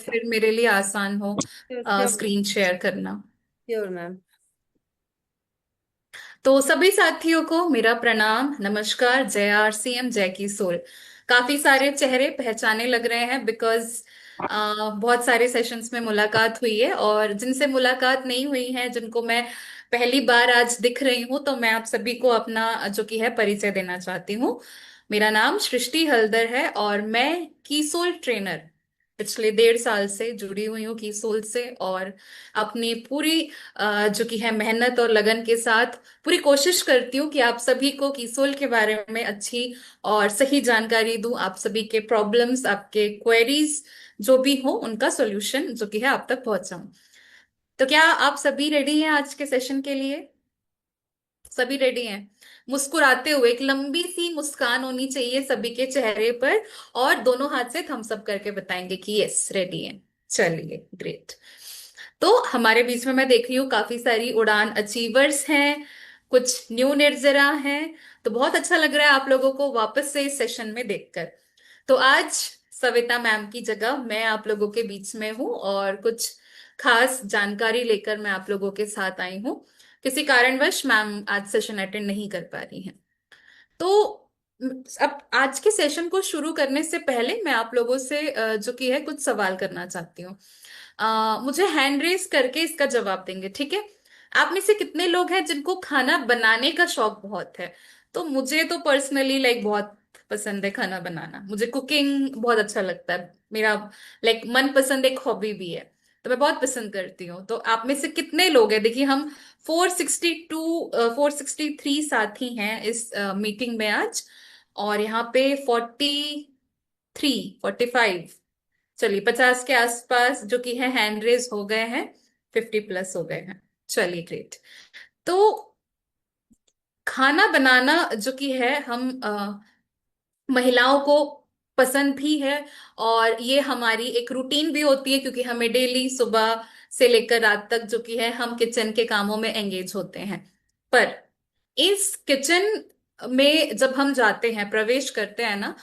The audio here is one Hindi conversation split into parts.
फिर मेरे लिए आसान हो श्योर स्क्रीन शेयर करना। Sure ma'am. तो सभी साथियों को मेरा प्रणाम, नमस्कार, जय आरसीएम, जय की सोल। काफी सारे चेहरे पहचाने लग रहे हैं बिकॉज बहुत सारे सेशंस में मुलाकात हुई है, और जिनसे मुलाकात नहीं हुई है, जिनको मैं पहली बार आज दिख रही हूँ, तो मैं आप सभी को अपना जो कि है परिचय देना चाहती हूँ। मेरा नाम सृष्टि हल्दर है और मैं की सोल ट्रेनर पिछले 1.5 साल से जुड़ी हुई हूँ की सोल से, और अपनी पूरी जो कि है मेहनत और लगन के साथ पूरी कोशिश करती हूँ कि आप सभी को कीसोल के बारे में अच्छी और सही जानकारी दूं, आप सभी के प्रॉब्लम्स, आपके क्वेरीज जो भी हो उनका सॉल्यूशन जो कि है आप तक पहुंचाऊं। तो क्या आप सभी रेडी हैं आज के सेशन के लिए? सभी रेडी हैं? मुस्कुराते हुए एक लंबी सी मुस्कान होनी चाहिए सभी के चेहरे पर, और दोनों हाथ से थम्स अप करके बताएंगे कि यस रेडी हैं। चलिए, ग्रेट। तो हमारे बीच में मैं देख रही हूँ काफी सारी उड़ान अचीवर्स हैं, कुछ न्यू निर्जरा हैं। तो बहुत अच्छा लग रहा है आप लोगों को वापस से इस सेशन में देखकर। तो आज सविता मैम की जगह मैं आप लोगों के बीच में हूँ, और कुछ खास जानकारी लेकर मैं आप लोगों के साथ आई हूँ। किसी कारणवश मैम आज सेशन अटेंड नहीं कर पा रही हैं। तो अब आज के सेशन को शुरू करने से पहले मैं आप लोगों से जो कि है कुछ सवाल करना चाहती हूँ। मुझे हैंड रेस करके इसका जवाब देंगे, ठीक है? आप में से कितने लोग हैं जिनको खाना बनाने का शौक बहुत है? तो मुझे तो पर्सनली लाइक बहुत पसंद है खाना बनाना, मुझे कुकिंग बहुत अच्छा लगता है। मेरा लाइक मन पसंद एक हॉबी भी है, तो मैं बहुत पसंद करती हूँ। तो आप में से कितने लोग हैं? देखिए, हम 463 साथी हैं इस मीटिंग में आज, और यहाँ पे 45, चलिए 50 के आसपास जो कि है हैंड रेज हो गए हैं, 50+ हो गए हैं। चलिए, ग्रेट। तो खाना बनाना जो कि है हम महिलाओं को पसंद भी है, और ये हमारी एक रूटीन भी होती है, क्योंकि हमें डेली सुबह से लेकर रात तक जो कि है हम किचन के कामों में एंगेज होते हैं। पर इस किचन में जब हम जाते हैं, प्रवेश करते हैं ना,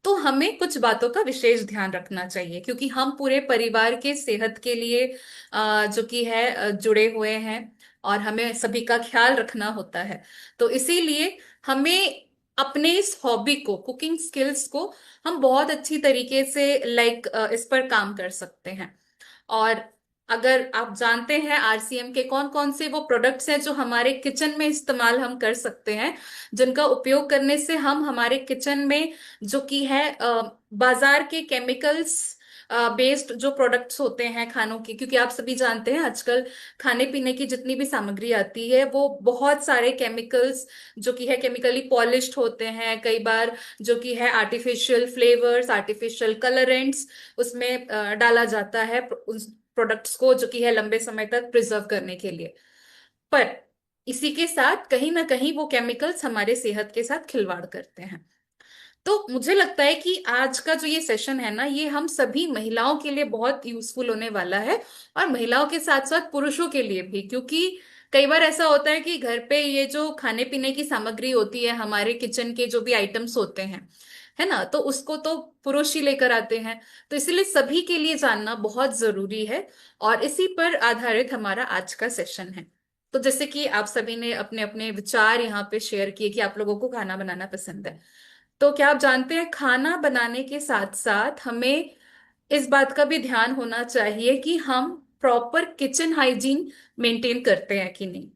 तो हमें कुछ बातों का विशेष ध्यान रखना चाहिए, क्योंकि हम पूरे परिवार के सेहत के लिए जो कि है जुड़े हुए हैं, और हमें सभी का ख्याल रखना होता है। तो इसीलिए हमें अपने इस हॉबी को, कुकिंग स्किल्स को, हम बहुत अच्छी तरीके से लाइक इस पर काम कर सकते हैं। और अगर आप जानते हैं आरसीएम के कौन कौन से वो प्रोडक्ट्स हैं जो हमारे किचन में इस्तेमाल हम कर सकते हैं, जिनका उपयोग करने से हम हमारे किचन में जो कि है बाजार के केमिकल्स बेस्ड जो प्रोडक्ट्स होते हैं खानों की, क्योंकि आप सभी जानते हैं आजकल खाने पीने की जितनी भी सामग्री आती है वो बहुत सारे केमिकल्स जो कि है केमिकली पॉलिश्ड होते हैं, कई बार जो कि है आर्टिफिशियल फ्लेवर्स, आर्टिफिशियल कलरेंट्स उसमें डाला जाता है उस प्रोडक्ट्स को जो कि है लंबे समय तक प्रिजर्व करने के लिए। पर इसी के साथ कहीं ना कहीं वो केमिकल्स हमारे सेहत के साथ खिलवाड़ करते हैं। तो मुझे लगता है कि आज का जो ये सेशन है ना, ये हम सभी महिलाओं के लिए बहुत यूजफुल होने वाला है, और महिलाओं के साथ साथ पुरुषों के लिए भी, क्योंकि कई बार ऐसा होता है कि घर पे ये जो खाने पीने की सामग्री होती है, हमारे किचन के जो भी आइटम्स होते हैं, है ना, तो उसको तो पुरुष ही लेकर आते हैं। तो इसलिए सभी के लिए जानना बहुत जरूरी है, और इसी पर आधारित हमारा आज का सेशन है। तो जैसे कि आप सभी ने अपने अपने विचार यहाँ पे शेयर किए कि आप लोगों को खाना बनाना पसंद है, तो क्या आप जानते हैं खाना बनाने के साथ साथ हमें इस बात का भी ध्यान होना चाहिए कि हम प्रॉपर किचन हाइजीन मेंटेन करते हैं कि नहीं।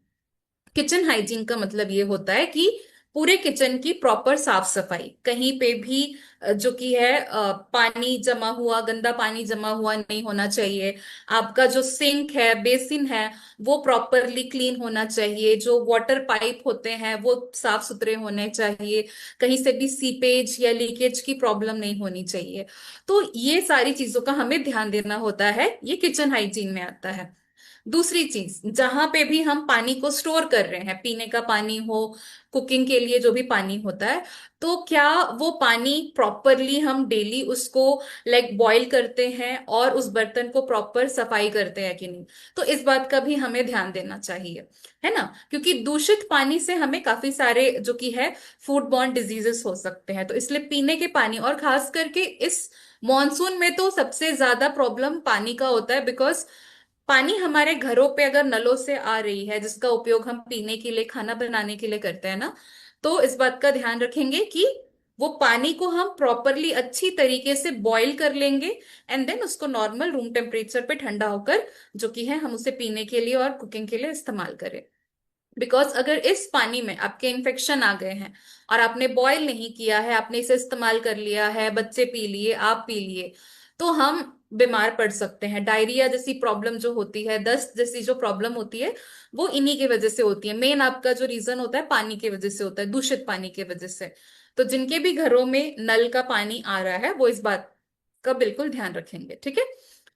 किचन हाइजीन का मतलब ये होता है कि पूरे किचन की प्रॉपर साफ सफाई, कहीं पे भी जो कि है पानी जमा हुआ, गंदा पानी जमा हुआ नहीं होना चाहिए। आपका जो सिंक है, बेसिन है, वो प्रॉपरली क्लीन होना चाहिए। जो वाटर पाइप होते हैं वो साफ सुथरे होने चाहिए। कहीं से भी सीपेज या लीकेज की प्रॉब्लम नहीं होनी चाहिए। तो ये सारी चीजों का हमें ध्यान देना होता है, ये किचन हाइजीन में आता है। दूसरी चीज, जहां पे भी हम पानी को स्टोर कर रहे हैं, पीने का पानी हो, कुकिंग के लिए जो भी पानी होता है, तो क्या वो पानी प्रॉपरली हम डेली उसको लाइक बॉईल करते हैं और उस बर्तन को प्रॉपर सफाई करते हैं कि नहीं। तो इस बात का भी हमें ध्यान देना चाहिए, है ना, क्योंकि दूषित पानी से हमें काफी सारे जो कि है फूड बॉर्न डिजीजेस हो सकते हैं। तो इसलिए पीने के पानी, और खास करके इस मॉनसून में तो सबसे ज्यादा प्रॉब्लम पानी का होता है, बिकॉज पानी हमारे घरों पे अगर नलों से आ रही है, जिसका उपयोग हम पीने के लिए, खाना बनाने के लिए करते हैं ना, तो इस बात का ध्यान रखेंगे कि वो पानी को हम प्रॉपरली अच्छी तरीके से बॉईल कर लेंगे, एंड देन उसको नॉर्मल रूम टेम्परेचर पे ठंडा होकर जो कि है हम उसे पीने के लिए और कुकिंग के लिए इस्तेमाल करें। बिकॉज अगर इस पानी में आपके इन्फेक्शन आ गए हैं और आपने बॉईल नहीं किया है, आपने इसे इस्तेमाल कर लिया है, बच्चे पी लिए, आप पी लिए, तो हम बीमार पड़ सकते हैं। डायरिया जैसी प्रॉब्लम जो होती है, दस्त जैसी जो प्रॉब्लम होती है, वो इन्हीं की वजह से होती है। मेन आपका जो रीजन होता है पानी की वजह से होता है, दूषित पानी की वजह से। तो जिनके भी घरों में नल का पानी आ रहा है, वो इस बात का बिल्कुल ध्यान रखेंगे, ठीक है।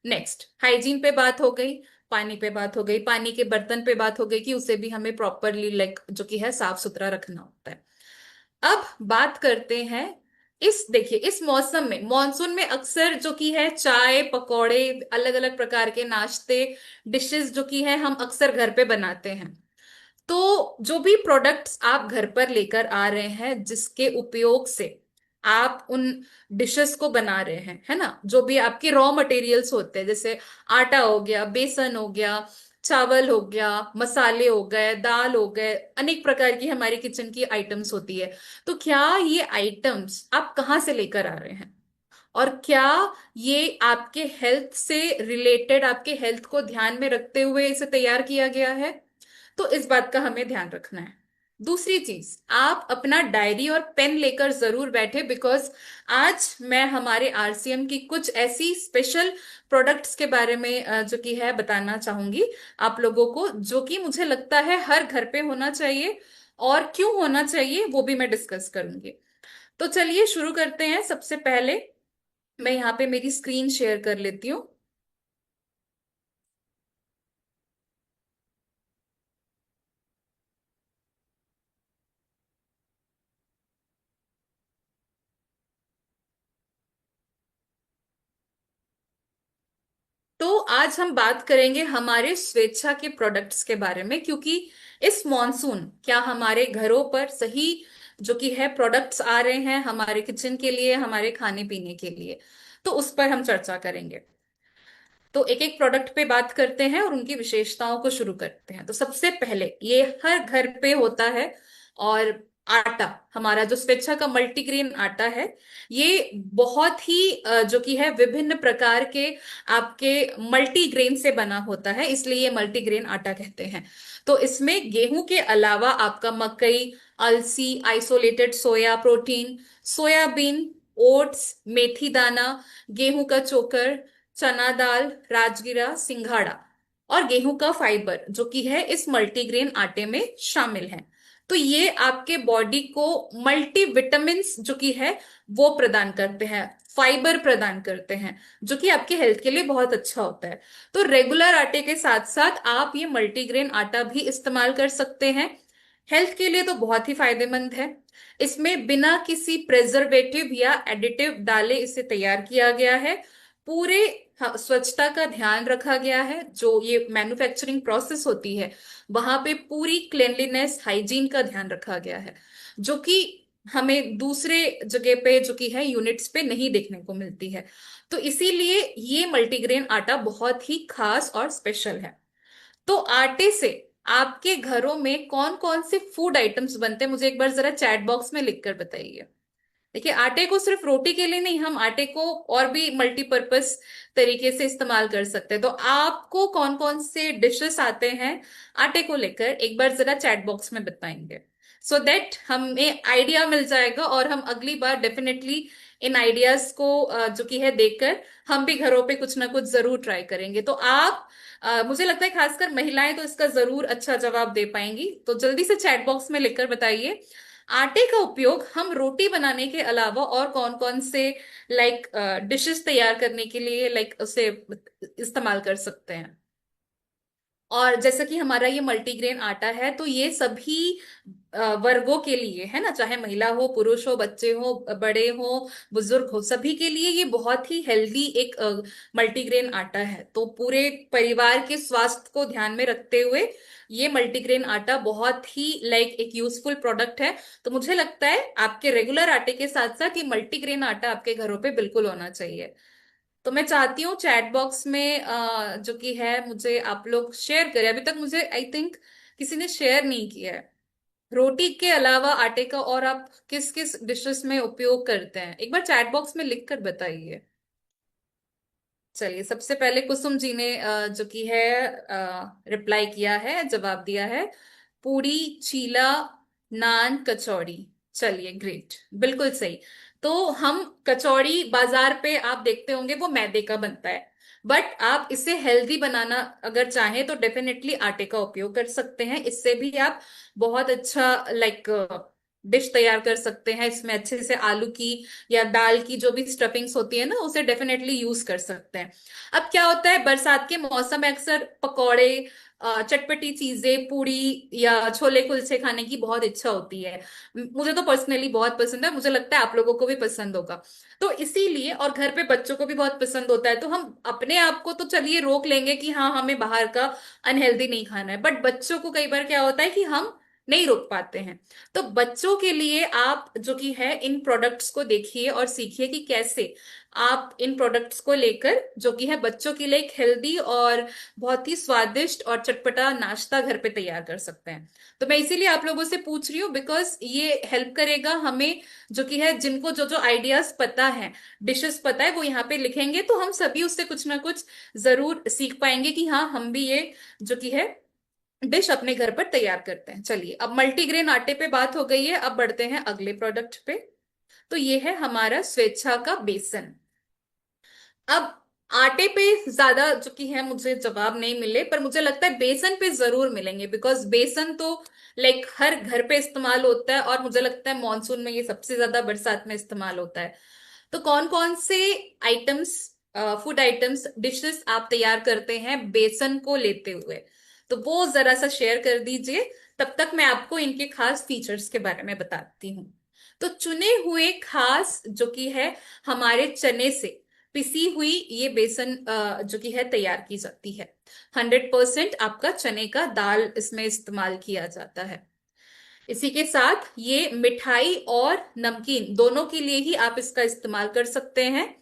नेक्स्ट, हाइजीन पे बात हो गई, पानी पे बात हो गई, पानी के बर्तन पे बात हो गई कि उसे भी हमें प्रॉपरली लाइक जो कि है साफ सुथरा रखना होता है। अब बात करते हैं, इस देखिए इस मौसम में, मॉनसून में अक्सर जो कि है चाय पकौड़े, अलग अलग प्रकार के नाश्ते, डिशेस जो कि है हम अक्सर घर पे बनाते हैं। तो जो भी प्रोडक्ट्स आप घर पर लेकर आ रहे हैं, जिसके उपयोग से आप उन डिशेस को बना रहे हैं, है ना, जो भी आपके रॉ मटेरियल्स होते हैं, जैसे आटा हो गया, बेसन हो गया, चावल हो गया, मसाले हो गए, दाल हो गए, अनेक प्रकार की हमारी किचन की आइटम्स होती है। तो क्या ये आइटम्स आप कहाँ से लेकर आ रहे हैं, और क्या ये आपके हेल्थ से रिलेटेड, आपके हेल्थ को ध्यान में रखते हुए इसे तैयार किया गया है? तो इस बात का हमें ध्यान रखना है। दूसरी चीज, आप अपना डायरी और पेन लेकर जरूर बैठे, बिकॉज आज मैं हमारे आरसीएम की कुछ ऐसी स्पेशल प्रोडक्ट्स के बारे में जो कि है बताना चाहूंगी आप लोगों को, जो कि मुझे लगता है हर घर पे होना चाहिए, और क्यों होना चाहिए वो भी मैं डिस्कस करूंगी। तो चलिए शुरू करते हैं। सबसे पहले मैं यहाँ पे मेरी स्क्रीन शेयर कर लेती हूँ। तो आज हम बात करेंगे हमारे स्वेच्छा के प्रोडक्ट्स के बारे में, क्योंकि इस मॉनसून क्या हमारे घरों पर सही जो कि है प्रोडक्ट्स आ रहे हैं हमारे किचन के लिए, हमारे खाने पीने के लिए, तो उस पर हम चर्चा करेंगे। तो एक एक प्रोडक्ट पे बात करते हैं और उनकी विशेषताओं को शुरू करते हैं। तो सबसे पहले, ये हर घर पे होता है, और आटा, हमारा जो स्वेच्छा का मल्टीग्रेन आटा है, ये बहुत ही जो कि है विभिन्न प्रकार के आपके मल्टीग्रेन से बना होता है, इसलिए ये मल्टीग्रेन आटा कहते हैं। तो इसमें गेहूं के अलावा आपका मकई, अलसी, isolated soya protein, soybean, oats, मेथी दाना, गेहूं का चोकर, चना दाल, राजगिरा, सिंघाड़ा और गेहूं का फाइबर जो कि है इस मल्टीग्रेन आटे में शामिल है। तो ये आपके बॉडी को मल्टी विटामिन्स जो कि है वो प्रदान करते हैं, फाइबर प्रदान करते हैं, जो कि आपके हेल्थ के लिए बहुत अच्छा होता है। तो रेगुलर आटे के साथ साथ आप ये मल्टीग्रेन आटा भी इस्तेमाल कर सकते हैं। हेल्थ के लिए तो बहुत ही फायदेमंद है। इसमें बिना किसी प्रेजर्वेटिव या एडिटिव डाले इसे तैयार किया गया है। पूरे स्वच्छता का ध्यान रखा गया है। जो ये मैन्युफैक्चरिंग प्रोसेस होती है, वहां पे पूरी क्लेanलीनेस, हाइजीन का ध्यान रखा गया है, जो कि हमें दूसरे जगह पे जो कि है यूनिट्स पे नहीं देखने को मिलती है। तो इसीलिए ये मल्टीग्रेन आटा बहुत ही खास और स्पेशल है। तो आटे से आपके घरों में कौन कौन से फूड आइटम्स बनते हैं, मुझे एक बार जरा चैट बॉक्स में लिखकर बताइए। देखिए, आटे को सिर्फ रोटी के लिए नहीं, हम आटे को और भी मल्टीपर्पस तरीके से इस्तेमाल कर सकते हैं। तो आपको कौन कौन से डिशेस आते हैं आटे को लेकर, एक बार जरा चैट बॉक्स में बताएंगे, सो दैट हमें आइडिया मिल जाएगा, और हम अगली बार डेफिनेटली इन आइडियाज को जो कि है देखकर हम भी घरों पे कुछ ना कुछ जरूर ट्राई करेंगे। तो आप मुझे लगता है खासकर महिलाएं तो इसका जरूर अच्छा जवाब दे पाएंगी। तो जल्दी से चैट बॉक्स में लिखकर बताइए, आटे का उपयोग हम रोटी बनाने के अलावा और कौन कौन से लाइक डिशेस तैयार करने के लिए लाइक उसे इस्तेमाल कर सकते हैं। और जैसा कि हमारा ये मल्टीग्रेन आटा है, तो ये सभी वर्गों के लिए है ना, चाहे महिला हो, पुरुष हो, बच्चे हो, बड़े हो, बुजुर्ग हो, सभी के लिए ये बहुत ही हेल्दी एक मल्टीग्रेन आटा है। तो पूरे परिवार के स्वास्थ्य को ध्यान में रखते हुए ये मल्टीग्रेन आटा बहुत ही लाइक एक यूजफुल प्रोडक्ट है। तो मुझे लगता है आपके रेगुलर आटे के साथ साथ ये मल्टीग्रेन आटा आपके घरों पे बिल्कुल होना चाहिए। तो मैं चाहती हूँ चैट बॉक्स में जो कि है, मुझे आप लोग शेयर करें। अभी तक मुझे आई थिंक किसी ने शेयर नहीं किया है। रोटी के अलावा आटे का और आप किस किस डिशेस में उपयोग करते हैं, एक बार चैट बॉक्स में लिख कर बताइए। चलिए, सबसे पहले कुसुम जी ने जो कि है रिप्लाई किया है, जवाब दिया है, पूरी, चीला, नान, कचौड़ी। चलिए ग्रेट, बिल्कुल सही। तो हम कचौड़ी बाजार पे आप देखते होंगे वो मैदे का बनता है, बट आप इसे हेल्दी बनाना अगर चाहें तो डेफिनेटली आटे का उपयोग कर सकते हैं। इससे भी आप बहुत अच्छा लाइक डिश तैयार कर सकते हैं। इसमें अच्छे से आलू की या दाल की जो भी स्टफिंग्स होती है ना, उसे डेफिनेटली यूज कर सकते हैं। अब क्या होता है, बरसात के मौसम में अक्सर पकौड़े, चटपटी चीजें, पूड़ी या छोले कुलचे खाने की बहुत इच्छा होती है। मुझे तो पर्सनली बहुत पसंद है, मुझे लगता है आप लोगों को भी पसंद होगा। तो इसीलिए, और घर पे बच्चों को भी बहुत पसंद होता है, तो हम अपने आप को तो चलिए रोक लेंगे कि हाँ हमें बाहर का अनहेल्दी नहीं खाना है, बट बच्चों को कई बार क्या होता है कि हम नहीं रोक पाते हैं। तो बच्चों के लिए आप जो कि है इन प्रोडक्ट्स को देखिए और सीखिए कि कैसे आप इन प्रोडक्ट्स को लेकर जो कि है बच्चों के लिए एक हेल्दी और बहुत ही स्वादिष्ट और चटपटा नाश्ता घर पे तैयार कर सकते हैं। तो मैं इसीलिए आप लोगों से पूछ रही हूँ, बिकॉज ये हेल्प करेगा हमें, जो कि है जिनको जो जो आइडियाज पता है, डिशेस पता है, वो यहाँ पे लिखेंगे तो हम सभी उससे कुछ ना कुछ जरूर सीख पाएंगे कि हाँ हम भी ये जो कि है डिश अपने घर पर तैयार करते हैं। चलिए, अब मल्टीग्रेन आटे पे बात हो गई है, अब बढ़ते हैं अगले प्रोडक्ट पे। तो ये है हमारा स्वेच्छा का बेसन। अब आटे पे ज्यादा जो कि है मुझे जवाब नहीं मिले, पर मुझे लगता है बेसन पे जरूर मिलेंगे, बिकॉज बेसन तो लाइक हर घर पे इस्तेमाल होता है, और मुझे लगता है मॉनसून में ये सबसे ज्यादा बरसात में इस्तेमाल होता है। तो कौन कौन से आइटम्स, फूड आइटम्स, डिशेस आप तैयार करते हैं बेसन को लेते हुए, तो वो जरा सा शेयर कर दीजिए। तब तक मैं आपको इनके खास फीचर्स के बारे में बताती हूँ। तो चुने हुए खास जो कि है हमारे चने से पिसी हुई ये बेसन जो कि है तैयार की जाती है। 100% आपका चने का दाल इसमें इस्तेमाल किया जाता है। इसी के साथ ये मिठाई और नमकीन दोनों के लिए ही आप इसका इस्तेमाल कर सकते हैं।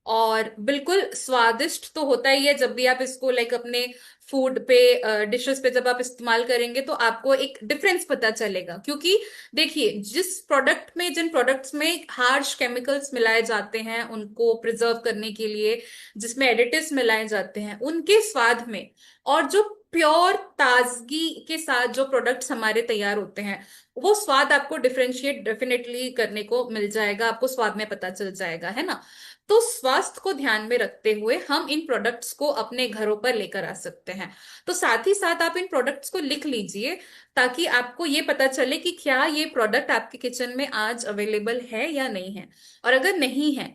और बिल्कुल स्वादिष्ट तो होता ही है, जब भी आप इसको लाइक अपने फूड पे, डिशेस पे जब आप इस्तेमाल करेंगे तो आपको एक डिफरेंस पता चलेगा। क्योंकि देखिए, जिस प्रोडक्ट में, जिन प्रोडक्ट्स में हार्श केमिकल्स मिलाए जाते हैं उनको प्रिजर्व करने के लिए, जिसमें एडिटिव्स मिलाए जाते हैं, उनके स्वाद में, और जो प्योर ताजगी के साथ जो प्रोडक्ट्स हमारे तैयार होते हैं, वो स्वाद आपको डिफरेंशिएट डेफिनेटली करने को मिल जाएगा, आपको स्वाद में पता चल जाएगा, है ना। तो स्वास्थ्य को ध्यान में रखते हुए हम इन प्रोडक्ट्स को अपने घरों पर लेकर आ सकते हैं। तो साथ ही साथ आप इन प्रोडक्ट्स को लिख लीजिए, ताकि आपको ये पता चले कि क्या ये प्रोडक्ट आपके किचन में आज अवेलेबल है या नहीं है। और अगर नहीं है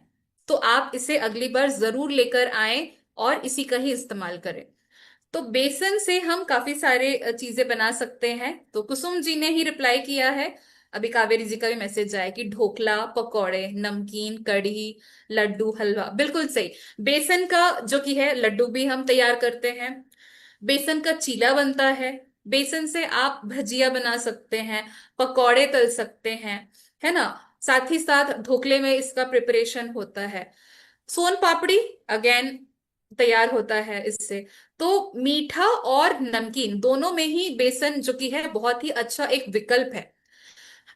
तो आप इसे अगली बार जरूर लेकर आए और इसी का ही इस्तेमाल करें। तो बेसन से हम काफी सारे चीजें बना सकते हैं। तो कुसुम जी ने ही रिप्लाई किया है, अभी कावेरी जी का भी मैसेज आया कि ढोकला, पकौड़े, नमकीन, कढ़ी, लड्डू, हलवा, बिल्कुल सही। बेसन का जो कि है लड्डू भी हम तैयार करते हैं। बेसन का चीला बनता है। बेसन से आप भजिया बना सकते हैं, पकौड़े तल सकते हैं, है ना। साथ ही साथ ढोकले में इसका प्रिपरेशन होता है। सोन पापड़ी अगेन तैयार होता है इससे। तो मीठा और नमकीन दोनों में ही बेसन जो कि है बहुत ही अच्छा एक विकल्प है।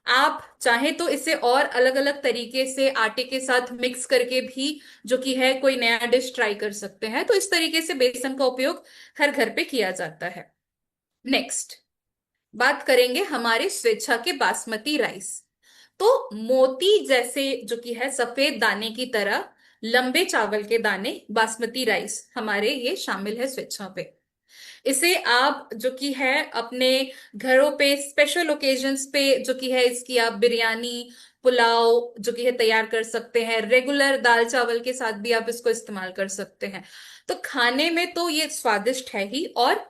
आप चाहें तो इसे और अलग अलग तरीके से आटे के साथ मिक्स करके भी जो कि है कोई नया डिश ट्राई कर सकते हैं। तो इस तरीके से बेसन का उपयोग हर घर पे किया जाता है। नेक्स्ट बात करेंगे हमारे स्वेच्छा के बासमती राइस। तो मोती जैसे जो कि है सफेद दाने की तरह लंबे चावल के दाने बासमती राइस हमारे ये शामिल है स्वेच्छा पे। इसे आप जो कि है अपने घरों पे स्पेशल ओकेजन्स पे जो कि है इसकी आप बिरयानी, पुलाव जो कि है तैयार कर सकते हैं। रेगुलर दाल चावल के साथ भी आप इसको इस्तेमाल कर सकते हैं। तो खाने में तो ये स्वादिष्ट है ही, और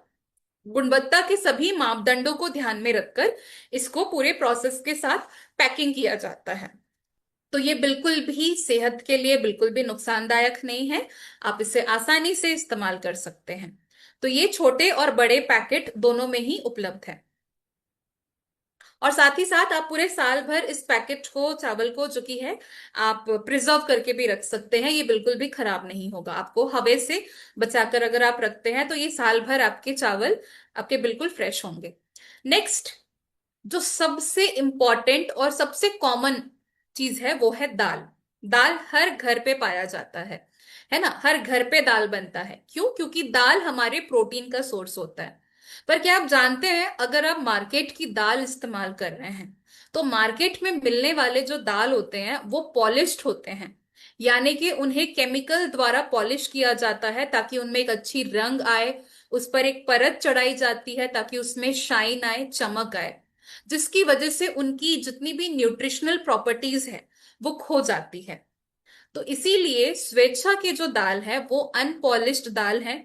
गुणवत्ता के सभी मापदंडों को ध्यान में रखकर इसको पूरे प्रोसेस के साथ पैकिंग किया जाता है। तो ये बिल्कुल भी सेहत के लिए बिल्कुल भी नुकसानदायक नहीं है। आप इसे आसानी से इस्तेमाल कर सकते हैं। तो ये छोटे और बड़े पैकेट दोनों में ही उपलब्ध है। और साथ ही साथ आप पूरे साल भर इस पैकेट को, चावल को जो कि है, आप प्रिजर्व करके भी रख सकते हैं। ये बिल्कुल भी खराब नहीं होगा। आपको हवा से बचाकर अगर आप रखते हैं तो ये साल भर आपके चावल आपके बिल्कुल फ्रेश होंगे। नेक्स्ट, जो सबसे इंपॉर्टेंट और सबसे कॉमन चीज है वो है दाल। दाल हर घर पे पाया जाता है ना। हर घर पे दाल बनता है। क्यों? क्योंकि दाल हमारे प्रोटीन का सोर्स होता है। पर क्या आप जानते हैं, अगर आप मार्केट की दाल इस्तेमाल कर रहे हैं तो मार्केट में मिलने वाले जो दाल होते हैं वो पॉलिश्ड होते हैं। यानी कि उन्हें केमिकल द्वारा पॉलिश किया जाता है ताकि उनमें एक अच्छी रंग आए, उस पर एक परत चढ़ाई जाती है ताकि उसमें शाइन आए, चमक आए, जिसकी वजह से उनकी जितनी भी न्यूट्रिशनल प्रॉपर्टीज है वो खो जाती है। तो इसीलिए स्वेच्छा की जो दाल है वो अनपॉलिश्ड दाल है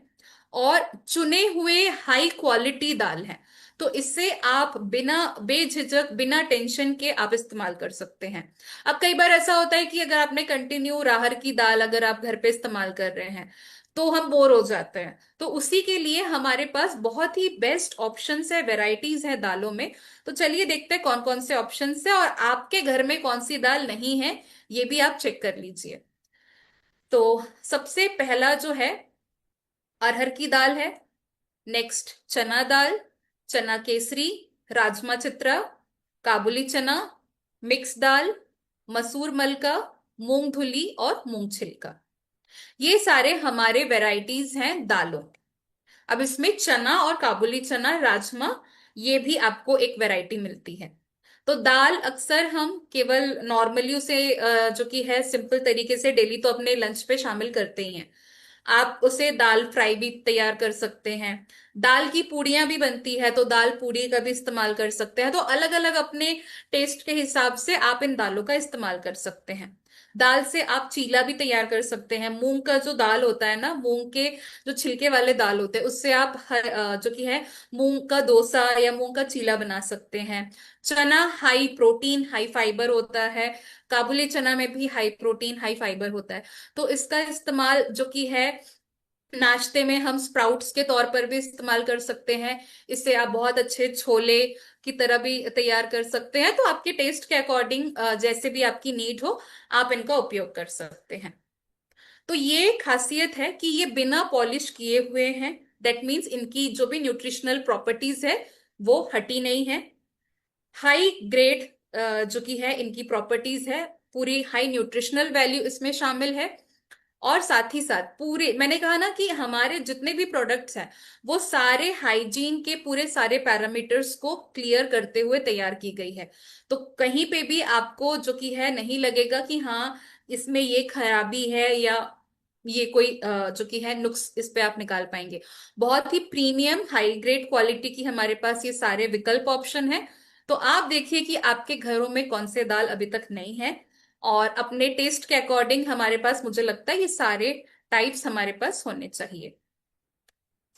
और चुने हुए हाई क्वालिटी दाल है। तो इससे आप बिना बेझिझक, बिना टेंशन के आप इस्तेमाल कर सकते हैं। अब कई बार ऐसा होता है कि अगर आपने कंटिन्यू राहर की दाल अगर आप घर पे इस्तेमाल कर रहे हैं तो हम बोर हो जाते हैं। तो उसी के लिए हमारे पास बहुत ही बेस्ट ऑप्शंस है, वेराइटीज है दालों में। तो चलिए देखते हैं कौन कौन से ऑप्शंस है और आपके घर में कौन सी दाल नहीं है, ये भी आप चेक कर लीजिए। तो सबसे पहला जो है अरहर की दाल है। नेक्स्ट चना दाल, चना केसरी, राजमा चित्रा, काबुली चना, मिक्स दाल, मसूर मलका, मूंग धुली और मूंग छिलका। ये सारे हमारे वैरायटीज हैं दालों। अब इसमें चना और काबुली चना, राजमा, ये भी आपको एक वैरायटी मिलती है। तो दाल अक्सर हम केवल नॉर्मली उसे जो कि है सिंपल तरीके से डेली तो अपने लंच पे शामिल करते ही हैं। आप उसे दाल फ्राई भी तैयार कर सकते हैं। दाल की पूड़ियां भी बनती है तो दाल पूड़ी का भी इस्तेमाल कर सकते हैं। तो अलग अलग अपने टेस्ट के हिसाब से आप इन दालों का इस्तेमाल कर सकते हैं। दाल से आप चीला भी तैयार कर सकते हैं। मूंग का जो दाल होता है ना, मूंग के जो छिलके वाले दाल होते हैं उससे आप जो कि है मूंग का डोसा या मूंग का चीला बना सकते हैं। चना हाई प्रोटीन हाई फाइबर होता है। काबुली चना में भी हाई प्रोटीन हाई फाइबर होता है। तो इसका इस्तेमाल जो कि है नाश्ते में हम स्प्राउट्स के तौर पर भी इस्तेमाल कर सकते हैं। इससे आप बहुत अच्छे छोले की तरह भी तैयार कर सकते हैं। तो आपके टेस्ट के अकॉर्डिंग जैसे भी आपकी नीड हो आप इनका उपयोग कर सकते हैं। तो ये खासियत है कि ये बिना पॉलिश किए हुए हैं। दैट मीन्स इनकी जो भी न्यूट्रिशनल प्रॉपर्टीज है वो हटी नहीं है। हाई ग्रेड जो कि है इनकी प्रॉपर्टीज है, पूरी हाई न्यूट्रिशनल वैल्यू इसमें शामिल है। और साथ ही साथ पूरे, मैंने कहा ना कि हमारे जितने भी प्रोडक्ट्स हैं वो सारे हाइजीन के पूरे सारे पैरामीटर्स को क्लियर करते हुए तैयार की गई है। तो कहीं पे भी आपको जो कि है नहीं लगेगा कि हाँ इसमें ये खराबी है या ये कोई जो कि है नुक्स इस पे आप निकाल पाएंगे। बहुत ही प्रीमियम हाई ग्रेड क्वालिटी की हमारे पास ये सारे विकल्प ऑप्शन है। तो आप देखिए कि आपके घरों में कौन से दाल अभी तक नहीं है और अपने टेस्ट के अकॉर्डिंग हमारे पास, मुझे लगता है ये सारे टाइप्स हमारे पास होने चाहिए।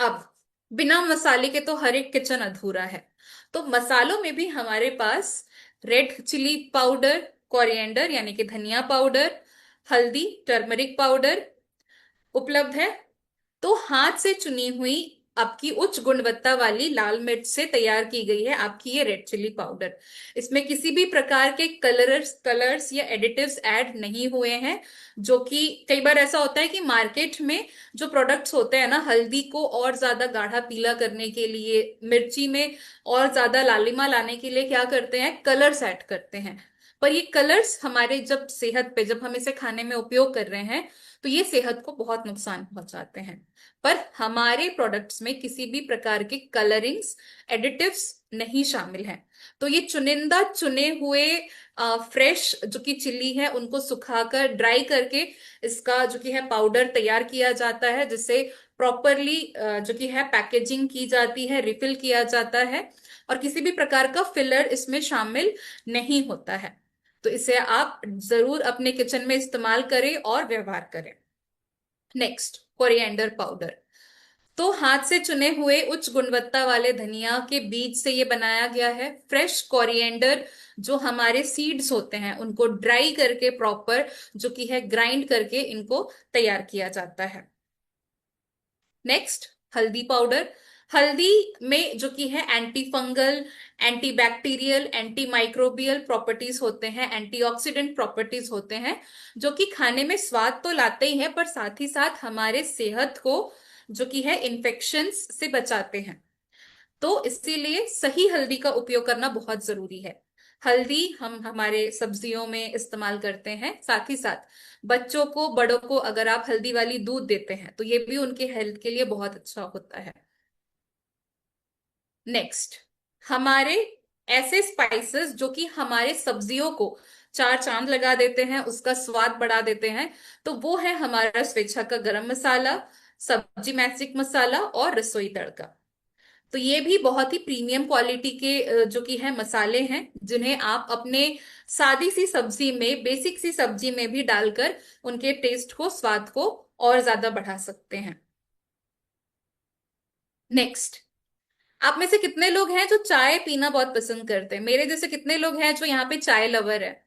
अब बिना मसाले के तो हर एक किचन अधूरा है। तो मसालों में भी हमारे पास रेड चिली पाउडर, कोरिएंडर यानी कि धनिया पाउडर, हल्दी, टर्मरिक पाउडर उपलब्ध है। तो हाथ से चुनी हुई आपकी उच्च गुणवत्ता वाली लाल मिर्च से तैयार की गई है आपकी ये रेड चिली पाउडर। इसमें किसी भी प्रकार के कलर्स या एडिटिव्स ऐड नहीं हुए हैं। जो कि कई बार ऐसा होता है कि मार्केट में जो प्रोडक्ट्स होते हैं ना, हल्दी को और ज्यादा गाढ़ा पीला करने के लिए, मिर्ची में और ज्यादा लालिमा लाने के लिए क्या करते हैं, कलर्स ऐड करते हैं। पर ये कलर्स हमारे जब सेहत पे, जब हम इसे खाने में उपयोग कर रहे हैं तो ये सेहत को बहुत नुकसान पहुंचाते हैं। पर हमारे प्रोडक्ट्स में किसी भी प्रकार के कलरिंग्स, एडिटिव्स नहीं शामिल हैं। तो ये चुनिंदा चुने हुए फ्रेश जो कि चिल्ली है उनको सुखाकर ड्राई करके इसका जो कि है पाउडर तैयार किया जाता है, जिससे प्रॉपरली जो कि है पैकेजिंग की जाती है, रिफिल किया जाता है और किसी भी प्रकार का फिलर इसमें शामिल नहीं होता है। तो इसे आप जरूर अपने किचन में इस्तेमाल करें और व्यवहार करें। Next coriander powder. तो हाथ से चुने हुए उच्च गुणवत्ता वाले धनिया के बीज से ये बनाया गया है। फ्रेश कोरिएंडर, जो हमारे सीड्स होते हैं उनको ड्राई करके प्रॉपर जो कि है ग्राइंड करके इनको तैयार किया जाता है। नेक्स्ट, हल्दी पाउडर। हल्दी में जो कि है anti fungal, anti bacterial, anti microbial properties होते हैं, एंटीऑक्सीडेंट प्रॉपर्टीज होते हैं, जो कि खाने में स्वाद तो लाते ही हैं पर साथ ही साथ हमारे सेहत को जो कि है इन्फेक्शंस से बचाते हैं। तो इसीलिए सही हल्दी का उपयोग करना बहुत जरूरी है। हल्दी हम हमारे सब्जियों में इस्तेमाल करते हैं, साथ ही साथ बच्चों को, बड़ों को अगर आप हल्दी वाली दूध देते हैं तो ये भी उनके हेल्थ के लिए बहुत अच्छा होता है। नेक्स्ट, हमारे ऐसे स्पाइसेस जो कि हमारे सब्जियों को चार चांद लगा देते हैं, उसका स्वाद बढ़ा देते हैं, तो वो है हमारा स्वेच्छा का गरम मसाला, सब्जी मैजिक मसाला और रसोई तड़का। तो ये भी बहुत ही प्रीमियम क्वालिटी के जो कि है मसाले हैं, जिन्हें आप अपने सादी सी सब्जी में, बेसिक सी सब्जी में भी डालकर उनके टेस्ट को, स्वाद को और ज्यादा बढ़ा सकते हैं। नेक्स्ट, आप में से कितने लोग हैं जो चाय पीना बहुत पसंद करते हैं? मेरे जैसे कितने लोग हैं जो यहाँ पे चाय लवर है?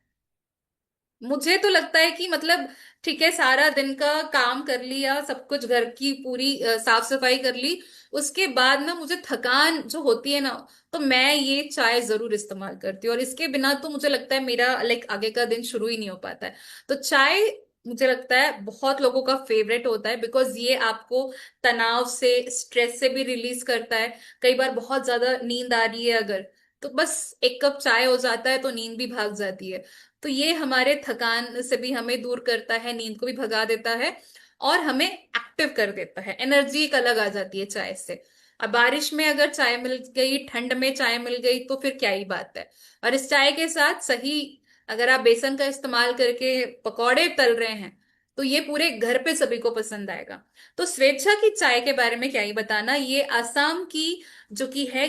मुझे तो लगता है कि मतलब ठीक है, सारा दिन का काम कर लिया, सब कुछ घर की पूरी साफ सफाई कर ली, उसके बाद ना मुझे थकान जो होती है ना, तो मैं ये चाय जरूर इस्तेमाल करती हूँ, और इसके बिना तो मुझे लगता है मेरा लाइक आगे का दिन शुरू ही नहीं हो पाता है। तो चाय मुझे लगता है बहुत लोगों का फेवरेट होता है, बिकॉज ये आपको तनाव से, स्ट्रेस से भी रिलीज करता है। कई बार बहुत ज्यादा नींद आ रही है अगर, तो बस एक कप चाय हो जाता है तो नींद भी भाग जाती है। तो ये हमारे थकान से भी हमें दूर करता है, नींद को भी भगा देता है और हमें एक्टिव कर देता है। एनर्जी एक अलग आ जाती है चाय से। अब बारिश में अगर चाय मिल गई, ठंड में चाय मिल गई, तो फिर क्या ही बात है। और इस चाय के साथ सही, अगर आप बेसन का इस्तेमाल करके पकौड़े तल रहे हैं, तो ये पूरे घर पे सभी को पसंद आएगा। तो स्वेच्छा की चाय के बारे में क्या ही बताना, ये आसाम की जो कि है,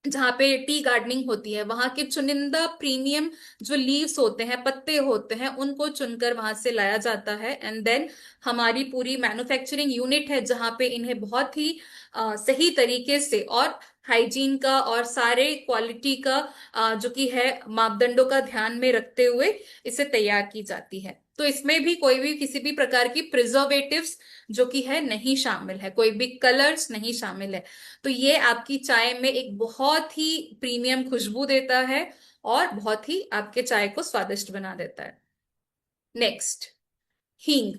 जहाँ पे टी गार्डनिंग होती है, वहां के चुनिंदा प्रीमियम जो लीव्स होते हैं, पत्ते होते हैं, उनको चुनकर वहां से लाया जाता है। एंड देन हमारी पूरी मैन्युफैक्चरिंग यूनिट है जहाँ पे इन्हें बहुत ही सही तरीके से और हाइजीन का और सारे क्वालिटी का जो कि है मापदंडों का ध्यान में रखते हुए इसे तैयार की जाती है। तो इसमें भी कोई भी किसी भी प्रकार की प्रिजर्वेटिव्स जो कि है नहीं शामिल है, कोई भी कलर्स नहीं शामिल है। तो ये आपकी चाय में एक बहुत ही प्रीमियम खुशबू देता है और बहुत ही आपके चाय को स्वादिष्ट बना देता है। नेक्स्ट, हींग।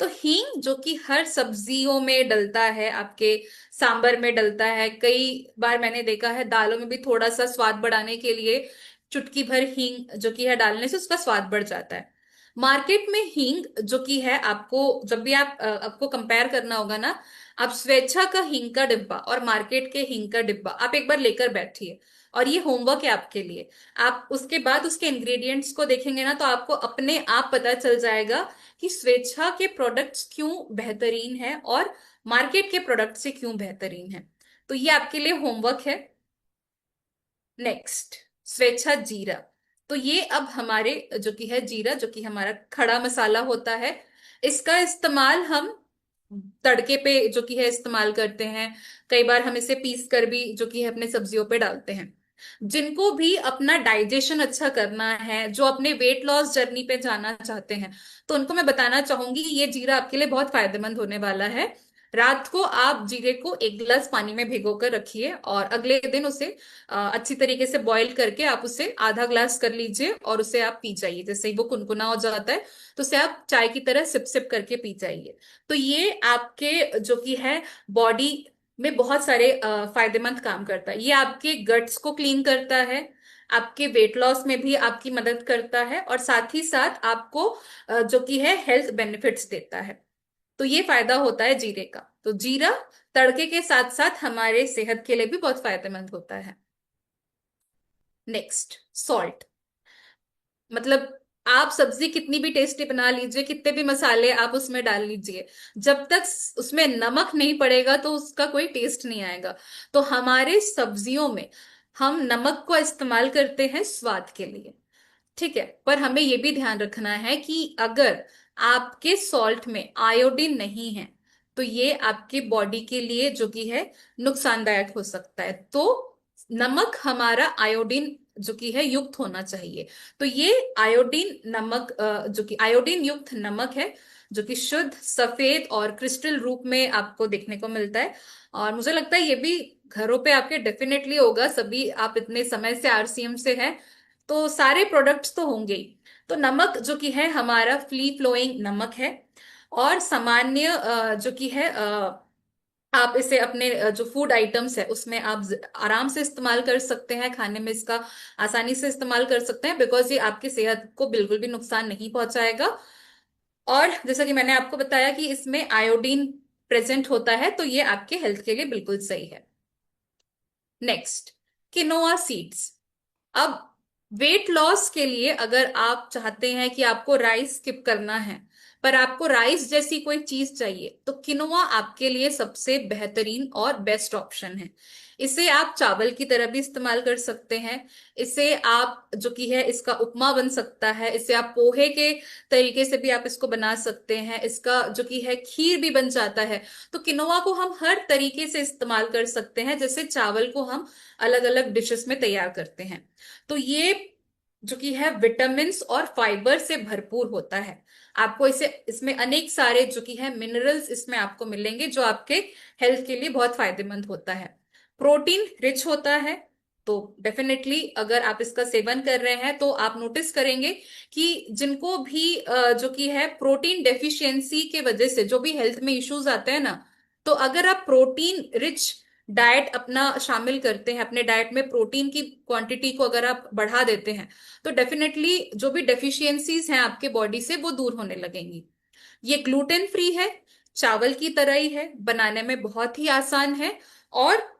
तो हींग जो कि हर सब्जियों में डलता है, आपके सांबर में डलता है, कई बार मैंने देखा है दालों में भी थोड़ा सा स्वाद बढ़ाने के लिए चुटकी भर हींग जो कि है डालने से उसका स्वाद बढ़ जाता है। मार्केट में हींग जो कि है, आपको जब भी आपको कंपेयर करना होगा ना, आप स्वेच्छा का हींग का डिब्बा और मार्केट के हींग का डिब्बा आप एक बार लेकर बैठिए, और ये होमवर्क है आपके लिए। आप उसके बाद उसके इंग्रेडिएंट्स को देखेंगे ना, तो आपको अपने आप पता चल जाएगा कि स्वेच्छा के प्रोडक्ट्स क्यों बेहतरीन है और मार्केट के प्रोडक्ट से क्यों बेहतरीन है। तो ये आपके लिए होमवर्क है। नेक्स्ट, स्वेच्छा जीरा। तो ये अब हमारे जो कि है जीरा, जो कि हमारा खड़ा मसाला होता है, इसका इस्तेमाल हम तड़के पे जो कि है इस्तेमाल करते हैं। कई बार हम इसे पीस कर भी जो कि है अपने सब्जियों पे डालते हैं। जिनको भी अपना डाइजेशन अच्छा करना है, जो अपने वेट लॉस जर्नी पे जाना चाहते हैं, तो उनको मैं बताना चाहूंगी ये जीरा आपके लिए बहुत फायदेमंद होने वाला है। रात को आप जीरे को एक गिलास पानी में भिगो कर रखिए और अगले दिन उसे अच्छी तरीके से बॉईल करके आप उसे आधा ग्लास कर लीजिए और उसे आप पी जाइए। जैसे ही वो कुनकुना हो जाता है तो उसे आप चाय की तरह सिप सिप करके पी जाइए। तो ये आपके जो कि है बॉडी में बहुत सारे फायदेमंद काम करता है। ये आपके गट्स को क्लीन करता है, आपके वेट लॉस में भी आपकी मदद करता है, और साथ ही साथ आपको जो कि है हेल्थ बेनिफिट्स देता है। तो ये फायदा होता है जीरे का। तो जीरा तड़के के साथ साथ हमारे सेहत के लिए भी बहुत फायदेमंद होता है। Next, salt. मतलब आप सब्जी कितनी भी टेस्टी बना लीजिए, कितने भी मसाले आप उसमें डाल लीजिए, जब तक उसमें नमक नहीं पड़ेगा तो उसका कोई टेस्ट नहीं आएगा। तो हमारे सब्जियों में हम नमक को इस्तेमाल करते हैं स्वाद के लिए, ठीक है, पर हमें यह भी ध्यान रखना है कि अगर आपके सॉल्ट में आयोडीन नहीं है, तो ये आपकी बॉडी के लिए जो कि है नुकसानदायक हो सकता है। तो नमक हमारा आयोडीन जो कि है युक्त होना चाहिए। तो ये आयोडीन नमक जो कि आयोडीन युक्त नमक है, जो कि शुद्ध सफेद और क्रिस्टल रूप में आपको देखने को मिलता है। और मुझे लगता है ये भी घरों पे आपके डेफिनेटली होगा, सभी आप इतने समय से आरसीएम से हैं तो सारे प्रोडक्ट्स तो होंगे ही। तो नमक जो कि है हमारा फ्री फ्लोइंग नमक है। और सामान्य जो कि है आप इसे अपने जो फूड आइटम्स है उसमें आप आराम से इस्तेमाल कर सकते हैं, खाने में इसका आसानी से इस्तेमाल कर सकते हैं, बिकॉज ये आपकी सेहत को बिल्कुल भी नुकसान नहीं पहुंचाएगा। और जैसा कि मैंने आपको बताया कि इसमें आयोडीन प्रेजेंट होता है, तो ये आपके हेल्थ के लिए बिल्कुल सही है। Next, quinoa seeds. अब वेट लॉस के लिए अगर आप चाहते हैं कि आपको राइस स्किप करना है पर आपको राइस जैसी कोई चीज चाहिए, तो किनोआ आपके लिए सबसे बेहतरीन और बेस्ट ऑप्शन है। इसे आप चावल की तरह भी इस्तेमाल कर सकते हैं। इसे आप जो कि है इसका उपमा बन सकता है, इसे आप पोहे के तरीके से भी आप इसको बना सकते हैं, इसका जो कि है खीर भी बन जाता है। तो किनोआ को हम हर तरीके से इस्तेमाल कर सकते हैं, जैसे चावल को हम अलग अलग डिशेस में तैयार करते हैं। तो ये जो कि है विटामिन्स और फाइबर से भरपूर होता है। आपको इसे इसमें अनेक सारे जो कि है मिनरल्स इसमें आपको मिलेंगे, जो आपके हेल्थ के लिए बहुत फायदेमंद होता है। प्रोटीन रिच होता है। तो डेफिनेटली अगर आप इसका सेवन कर रहे हैं तो आप नोटिस करेंगे कि जिनको भी जो कि है प्रोटीन डेफिशिएंसी के वजह से जो भी हेल्थ में इश्यूज आते हैं ना, तो अगर आप प्रोटीन रिच डाइट अपना शामिल करते हैं, अपने डाइट में प्रोटीन की क्वांटिटी को अगर आप बढ़ा देते हैं, तो डेफिनेटली जो भी डेफिशिएंसीज हैं आपके बॉडी से वो दूर होने लगेंगी। ये ग्लूटेन फ्री है, चावल की तरह ही है, बनाने में बहुत ही आसान है। और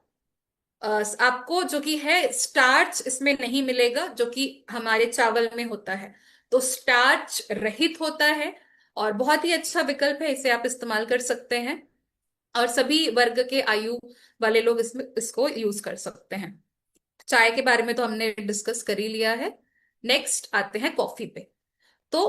आपको जो कि है स्टार्च इसमें नहीं मिलेगा जो कि हमारे चावल में होता है। तो स्टार्च रहित होता है और बहुत ही अच्छा विकल्प है, इसे आप इस्तेमाल कर सकते हैं। और सभी वर्ग के आयु वाले लोग इसमें इसको यूज कर सकते हैं। चाय के बारे में तो हमने डिस्कस कर ही लिया है। नेक्स्ट आते हैं कॉफी पे। तो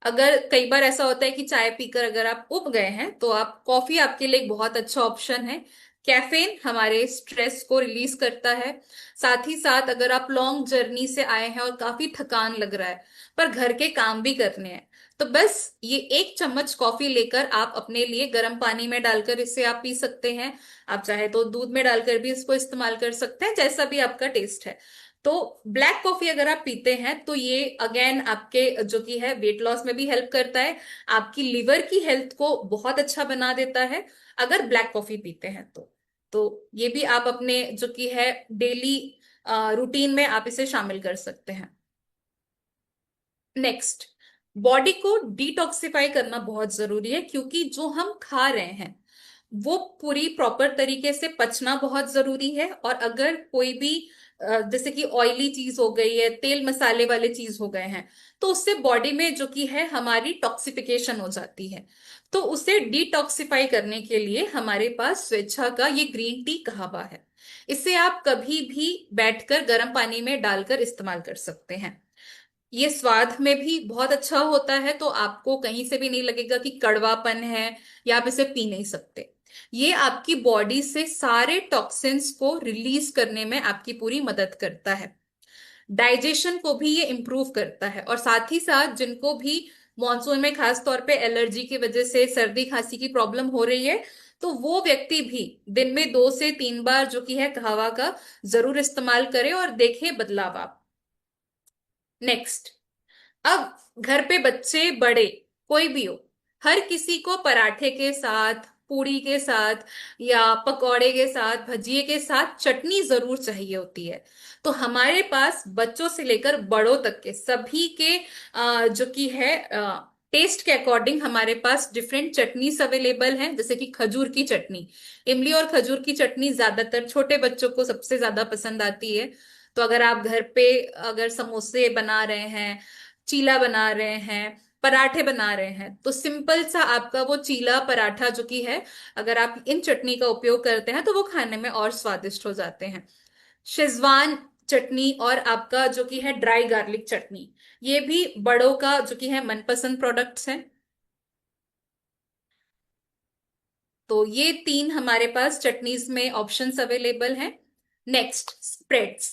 अगर कई बार ऐसा होता है कि चाय पीकर अगर आप उब गए हैं, तो आप कॉफी आपके लिए एक बहुत अच्छा ऑप्शन है। कैफीन हमारे स्ट्रेस को रिलीज करता है। साथ ही साथ अगर आप लॉन्ग जर्नी से आए हैं और काफी थकान लग रहा है पर घर के काम भी करने हैं, तो बस ये एक चम्मच कॉफी लेकर आप अपने लिए गर्म पानी में डालकर इसे आप पी सकते हैं। आप चाहे तो दूध में डालकर भी इसको इस्तेमाल कर सकते हैं, जैसा भी आपका टेस्ट है। तो ब्लैक कॉफी अगर आप पीते हैं तो ये अगेन आपके जो कि है वेट लॉस में भी हेल्प करता है, आपकी लिवर की हेल्थ को बहुत अच्छा बना देता है अगर ब्लैक कॉफी पीते हैं तो ये भी आप अपने जो कि है डेली रूटीन में आप इसे शामिल कर सकते हैं। नेक्स्ट, बॉडी को डिटॉक्सिफाई करना बहुत जरूरी है, क्योंकि जो हम खा रहे हैं वो पूरी प्रॉपर तरीके से पचना बहुत जरूरी है। और अगर कोई भी जैसे कि ऑयली चीज हो गई है, तेल मसाले वाले चीज हो गए हैं, तो उससे बॉडी में जो कि है हमारी टॉक्सिफिकेशन हो जाती है। तो उसे डिटॉक्सिफाई करने के लिए हमारे पास स्वेच्छा का ये ग्रीन टी कहवा है। इसे आप कभी भी बैठकर गर्म पानी में डालकर इस्तेमाल कर सकते हैं। ये स्वाद में भी बहुत अच्छा होता है, तो आपको कहीं से भी नहीं लगेगा कि कड़वापन है या आप इसे पी नहीं सकते। ये आपकी बॉडी से सारे टॉक्सिन्स को रिलीज करने में आपकी पूरी मदद करता है। डाइजेशन को भी ये इम्प्रूव करता है। और साथ ही साथ जिनको भी मॉनसून में खास तौर पे एलर्जी की वजह से सर्दी खांसी की प्रॉब्लम हो रही है, तो वो व्यक्ति भी दिन में 2 से 3 बार जो कि है कहवा का जरूर इस्तेमाल करें और देखें बदलाव आप। नेक्स्ट, अब घर पे बच्चे बड़े कोई भी हो, हर किसी को पराठे के साथ, पूड़ी के साथ या पकौड़े के साथ, भजिए के साथ चटनी जरूर चाहिए होती है। तो हमारे पास बच्चों से लेकर बड़ों तक के सभी के जो कि है टेस्ट के अकॉर्डिंग हमारे पास डिफरेंट चटनीस अवेलेबल हैं, जैसे कि खजूर की चटनी। इमली और खजूर की चटनी ज्यादातर छोटे बच्चों को सबसे ज्यादा पसंद आती है। तो अगर आप घर पे अगर समोसे बना रहे हैं, चीला बना रहे हैं, पराठे बना रहे हैं, तो सिंपल सा आपका वो चीला पराठा जो कि है, अगर आप इन चटनी का उपयोग करते हैं तो वो खाने में और स्वादिष्ट हो जाते हैं। शेजवान चटनी और आपका जो कि है ड्राई गार्लिक चटनी, ये भी बड़ों का जो कि है मनपसंद प्रोडक्ट्स हैं। तो ये तीन हमारे पास चटनीज में ऑप्शंस अवेलेबल हैं। Next, spreads.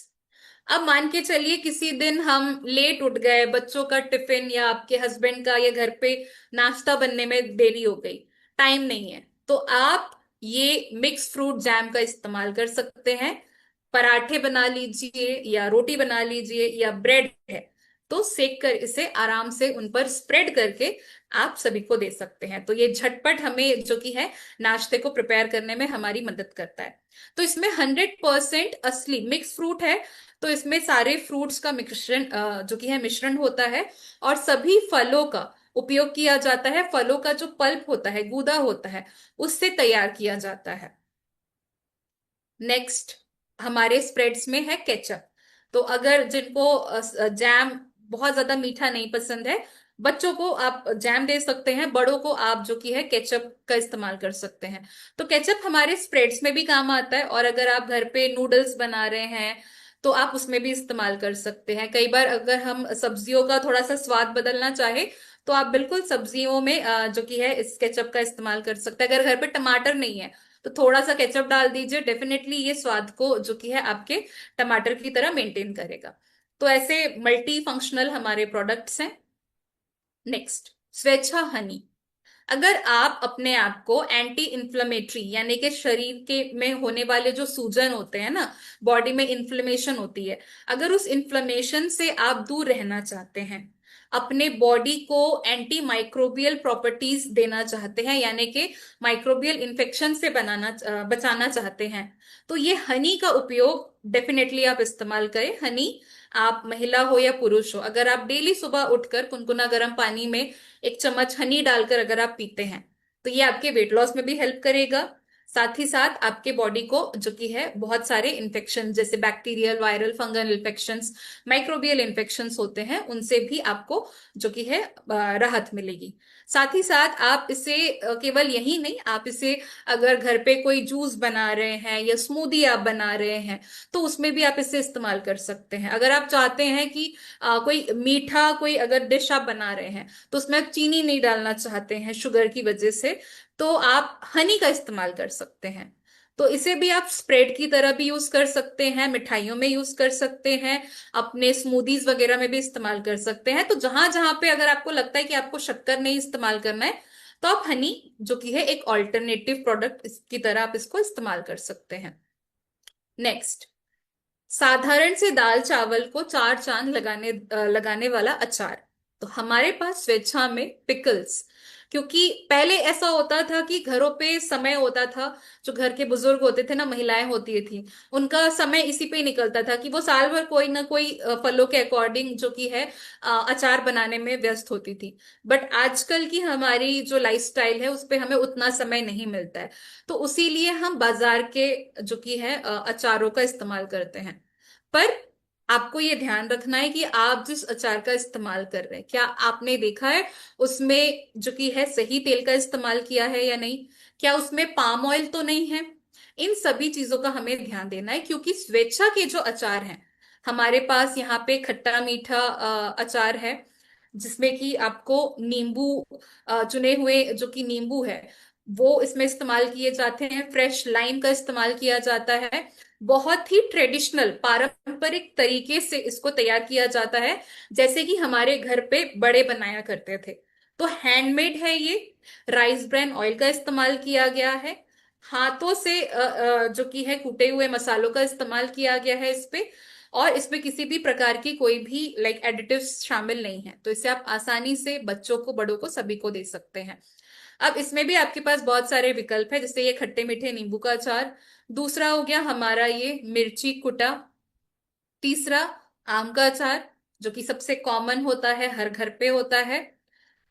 अब मान के चलिए किसी दिन हम लेट उठ गए, बच्चों का टिफिन या आपके हस्बैंड का या घर पे नाश्ता बनने में देरी हो गई, टाइम नहीं है, तो आप ये मिक्स फ्रूट जैम का इस्तेमाल कर सकते हैं। पराठे बना लीजिए या रोटी बना लीजिए या ब्रेड है तो सेक कर इसे आराम से उन पर स्प्रेड करके आप सभी को दे सकते हैं। तो ये झटपट हमें जो कि है नाश्ते को प्रिपेयर करने में हमारी मदद करता है। तो इसमें 100% असली मिक्स फ्रूट है। तो इसमें सारे फ्रूट्स का मिश्रण जो कि है मिश्रण होता है और सभी फलों का उपयोग किया जाता है। फलों का जो पल्प होता है, गूदा होता है, उससे तैयार किया जाता है। नेक्स्ट, हमारे स्प्रेड्स में है केचप। तो अगर जिनको जैम बहुत ज्यादा मीठा नहीं पसंद है, बच्चों को आप जैम दे सकते हैं, बड़ों को आप जो कि है केचप का इस्तेमाल कर सकते हैं। तो केचप हमारे स्प्रेड्स में भी काम आता है और अगर आप घर पे नूडल्स बना रहे हैं तो आप उसमें भी इस्तेमाल कर सकते हैं। कई बार अगर हम सब्जियों का थोड़ा सा स्वाद बदलना चाहे तो आप बिल्कुल सब्जियों में जो कि है इस केचप का इस्तेमाल कर सकते हैं। अगर घर पे टमाटर नहीं है तो थोड़ा सा केचप डाल दीजिए, डेफिनेटली ये स्वाद को जो कि है आपके टमाटर की तरह मेंटेन करेगा। तो ऐसे मल्टी फंक्शनल हमारे प्रोडक्ट्स हैं। नेक्स्ट, स्वेच्छा हनी। अगर आप अपने आप को एंटी इन्फ्लेमेटरी यानी कि शरीर के में होने वाले जो सूजन होते हैं ना, बॉडी में इन्फ्लेमेशन होती है, अगर उस इन्फ्लेमेशन से आप दूर रहना चाहते हैं, अपने बॉडी को एंटी माइक्रोबियल प्रॉपर्टीज देना चाहते हैं यानी कि माइक्रोबियल इन्फेक्शन से बचाना चाहते हैं, तो ये हनी का उपयोग डेफिनेटली आप इस्तेमाल करें। हनी, आप महिला हो या पुरुष हो, अगर आप डेली सुबह उठकर गुनगुना गर्म पानी में 1 चम्मच हनी डालकर अगर आप पीते हैं तो ये आपके वेट लॉस में भी हेल्प करेगा। साथ ही साथ आपके बॉडी को जो कि है बहुत सारे इन्फेक्शन जैसे bacterial, viral, fungal infections, microbial infections होते हैं, उनसे भी आपको जो कि है राहत मिलेगी। साथ ही साथ आप इसे केवल यही नहीं, आप इसे अगर घर पे कोई जूस बना रहे हैं या स्मूदी आप बना रहे हैं तो उसमें भी आप इसे इस्तेमाल कर सकते हैं। अगर आप चाहते हैं कि कोई मीठा कोई अगर डिश आप बना रहे हैं तो उसमें आप चीनी नहीं डालना चाहते हैं शुगर की वजह से, तो आप हनी का इस्तेमाल कर सकते हैं। तो इसे भी आप स्प्रेड की तरह भी यूज कर सकते हैं, मिठाइयों में यूज कर सकते हैं, अपने स्मूदीज वगैरह में भी इस्तेमाल कर सकते हैं। तो जहां जहां पे अगर आपको लगता है कि आपको शक्कर नहीं इस्तेमाल करना है तो आप हनी जो कि है एक ऑल्टरनेटिव प्रोडक्ट की तरह आप इसको इस्तेमाल कर सकते हैं। नेक्स्ट, साधारण से दाल चावल को चार चांद लगाने वाला अचार। तो हमारे पास स्वेच्छा में पिकल्स, क्योंकि पहले ऐसा होता था कि घरों पे समय होता था, जो घर के बुजुर्ग होते थे ना, महिलाएं होती थी, उनका समय इसी पे ही निकलता था कि वो साल भर कोई ना कोई फलों के अकॉर्डिंग जो कि है अचार बनाने में व्यस्त होती थी। बट आजकल की हमारी जो लाइफस्टाइल है उस पे हमें उतना समय नहीं मिलता है, तो उसी लिए हम बाजार के जो कि है अचारों का इस्तेमाल करते हैं। पर आपको ये ध्यान रखना है कि आप जिस अचार का इस्तेमाल कर रहे हैं, क्या आपने देखा है उसमें जो कि है सही तेल का इस्तेमाल किया है या नहीं, क्या उसमें पाम ऑयल तो नहीं है। इन सभी चीजों का हमें ध्यान देना है, क्योंकि स्वेच्छा के जो अचार हैं, हमारे पास यहाँ पे खट्टा मीठा अचार है जिसमें कि आपको नींबू चुने हुए जो कि नींबू है वो इसमें इस्तेमाल किए जाते हैं, फ्रेश लाइम का इस्तेमाल किया जाता है, बहुत ही ट्रेडिशनल पारंपरिक तरीके से इसको तैयार किया जाता है जैसे कि हमारे घर पे बड़े बनाया करते थे। तो हैंडमेड है ये। राइस ब्रान ऑयल का इस्तेमाल किया गया है, हाथों से जो कि है कूटे हुए मसालों का इस्तेमाल किया गया है इस पे, और इसमें किसी भी प्रकार की कोई भी लाइक एडिटिव्स शामिल नहीं है। तो इसे आप आसानी से बच्चों को, बड़ों को, सभी को दे सकते हैं। अब इसमें भी आपके पास बहुत सारे विकल्प है, जैसे ये खट्टे मीठे नींबू का अचार, दूसरा हो गया हमारा ये मिर्ची कुटा, तीसरा आम का अचार जो कि सबसे कॉमन होता है, हर घर पे होता है,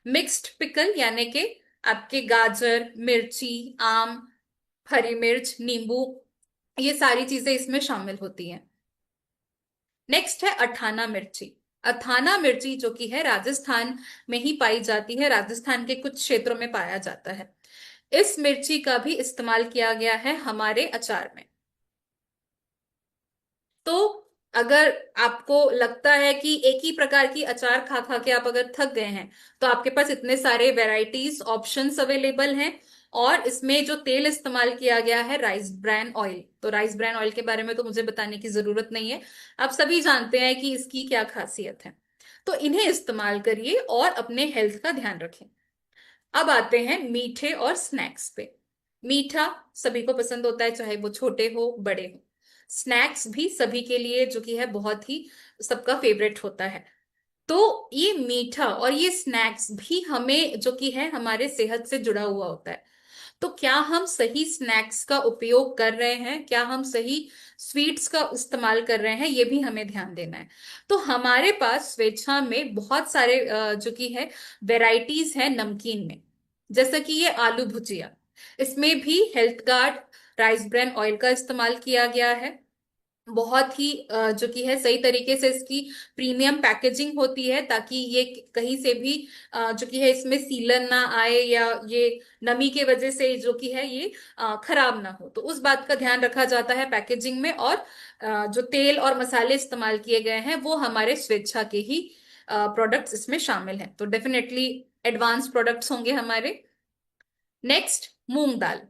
मिक्स्ड पिकल यानी कि आपके गाजर, मिर्ची, आम, हरी मिर्च, नींबू, ये सारी चीजें इसमें शामिल होती हैं। नेक्स्ट है अठाना मिर्ची। अठाना मिर्ची जो कि है राजस्थान में ही पाई जाती है, राजस्थान के कुछ क्षेत्रों में पाया जाता है। इस मिर्ची का भी इस्तेमाल किया गया है हमारे अचार में। तो अगर आपको लगता है कि एक ही प्रकार की अचार खा खा के आप अगर थक गए हैं, तो आपके पास इतने सारे वैरायटीज ऑप्शंस अवेलेबल हैं। और इसमें जो तेल इस्तेमाल किया गया है राइस ब्रैन ऑयल, तो राइस ब्रैन ऑयल के बारे में तो मुझे बताने की जरूरत नहीं है, आप सभी जानते हैं कि इसकी क्या खासियत है। तो इन्हें इस्तेमाल करिए और अपने हेल्थ का ध्यान रखें। अब आते हैं मीठे और स्नैक्स पे। मीठा सभी को पसंद होता है, चाहे वो छोटे हो बड़े हो। स्नैक्स भी सभी के लिए जो कि है बहुत ही सबका फेवरेट होता है। तो ये मीठा और ये स्नैक्स भी हमें जो कि है हमारे सेहत से जुड़ा हुआ होता है। तो क्या हम सही स्नैक्स का उपयोग कर रहे हैं, क्या हम सही स्वीट्स का इस्तेमाल कर रहे हैं, ये भी हमें ध्यान देना है। तो हमारे पास स्वेच्छा में बहुत सारे जो कि है वेराइटीज है नमकीन में। जैसा कि ये आलू भुजिया, इसमें भी Health Guard rice bran oil का इस्तेमाल किया गया है। बहुत ही जो कि है सही तरीके से इसकी प्रीमियम पैकेजिंग होती है, ताकि ये कहीं से भी जो कि है इसमें सीलन ना आए, या ये नमी के वजह से जो कि है ये खराब ना हो, तो उस बात का ध्यान रखा जाता है पैकेजिंग में। और जो तेल और मसाले इस्तेमाल किए गए हैं वो हमारे स्वेच्छा के ही प्रोडक्ट्स इसमें शामिल हैं, तो डेफिनेटली एडवांस प्रोडक्ट्स होंगे हमारे। नेक्स्ट, मूंग दाल।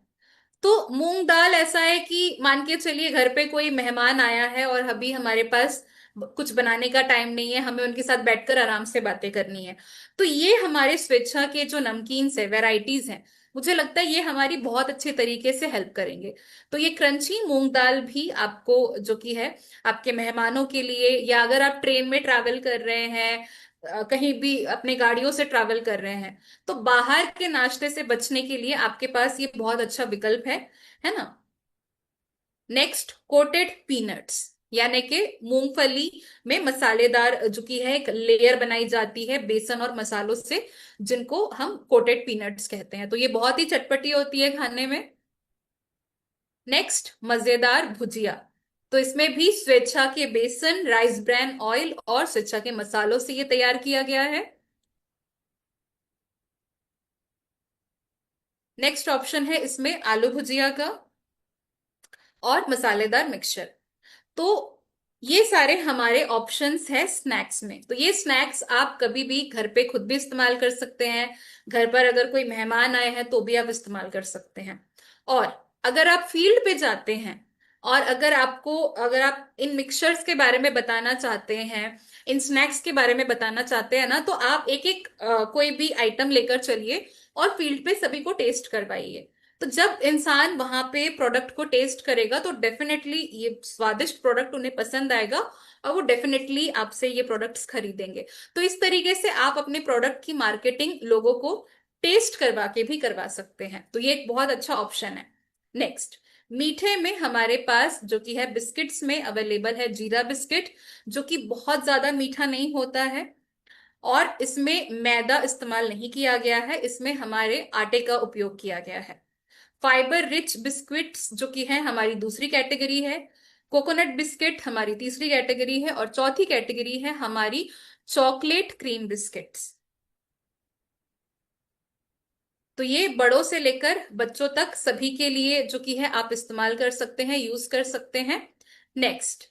तो मूंग दाल ऐसा है कि मान के चलिए घर पे कोई मेहमान आया है और अभी हमारे पास कुछ बनाने का टाइम नहीं है, हमें उनके साथ बैठकर आराम से बातें करनी है, तो ये हमारे स्वेच्छा के जो नमकीन है वेराइटीज हैं, मुझे लगता है ये हमारी बहुत अच्छे तरीके से हेल्प करेंगे। तो ये क्रंची मूंग दाल भी आपको जो कि है आपके मेहमानों के लिए, या अगर आप ट्रेन में ट्रैवल कर रहे हैं, कहीं भी अपने गाड़ियों से ट्रैवल कर रहे हैं, तो बाहर के नाश्ते से बचने के लिए आपके पास ये बहुत अच्छा विकल्प है ना। नेक्स्ट, कोटेड पीनट्स, यानी कि मूंगफली में मसालेदार जो कि है एक लेयर बनाई जाती है बेसन और मसालों से, जिनको हम कोटेड पीनट्स कहते हैं। तो ये बहुत ही चटपटी होती है खाने में। नेक्स्ट, मजेदार भुजिया। तो इसमें भी स्वेच्छा के बेसन, राइस ब्रैन ऑयल और स्वेच्छा के मसालों से ये तैयार किया गया है। नेक्स्ट ऑप्शन है इसमें आलू भुजिया का और मसालेदार मिक्सचर। तो ये सारे हमारे ऑप्शंस है स्नैक्स में। तो ये स्नैक्स आप कभी भी घर पे खुद भी इस्तेमाल कर सकते हैं, घर पर अगर कोई मेहमान आए हैं तो भी आप इस्तेमाल कर सकते हैं। और अगर आप फील्ड पे जाते हैं, और अगर आप इन मिक्सचर्स के बारे में बताना चाहते हैं, इन स्नैक्स के बारे में बताना चाहते हैं ना, तो आप एक एक कोई भी आइटम लेकर चलिए और फील्ड पे सभी को टेस्ट करवाइए। तो जब इंसान वहां पे प्रोडक्ट को टेस्ट करेगा तो डेफिनेटली ये स्वादिष्ट प्रोडक्ट उन्हें पसंद आएगा, और वो डेफिनेटली आपसे ये प्रोडक्ट्स खरीदेंगे। तो इस तरीके से आप अपने प्रोडक्ट की मार्केटिंग लोगों को टेस्ट करवा के भी करवा सकते हैं, तो ये एक बहुत अच्छा ऑप्शन है। नेक्स्ट, मीठे में हमारे पास जो कि है बिस्किट्स में अवेलेबल है जीरा बिस्किट, जो कि बहुत ज्यादा मीठा नहीं होता है, और इसमें मैदा इस्तेमाल नहीं किया गया है, इसमें हमारे आटे का उपयोग किया गया है। फाइबर रिच बिस्किट्स जो कि है हमारी दूसरी कैटेगरी है। कोकोनट बिस्किट हमारी तीसरी कैटेगरी है, और चौथी कैटेगरी है हमारी चॉकलेट क्रीम बिस्किट्स। तो ये बड़ों से लेकर बच्चों तक सभी के लिए जो कि है आप इस्तेमाल कर सकते हैं, यूज कर सकते हैं। नेक्स्ट,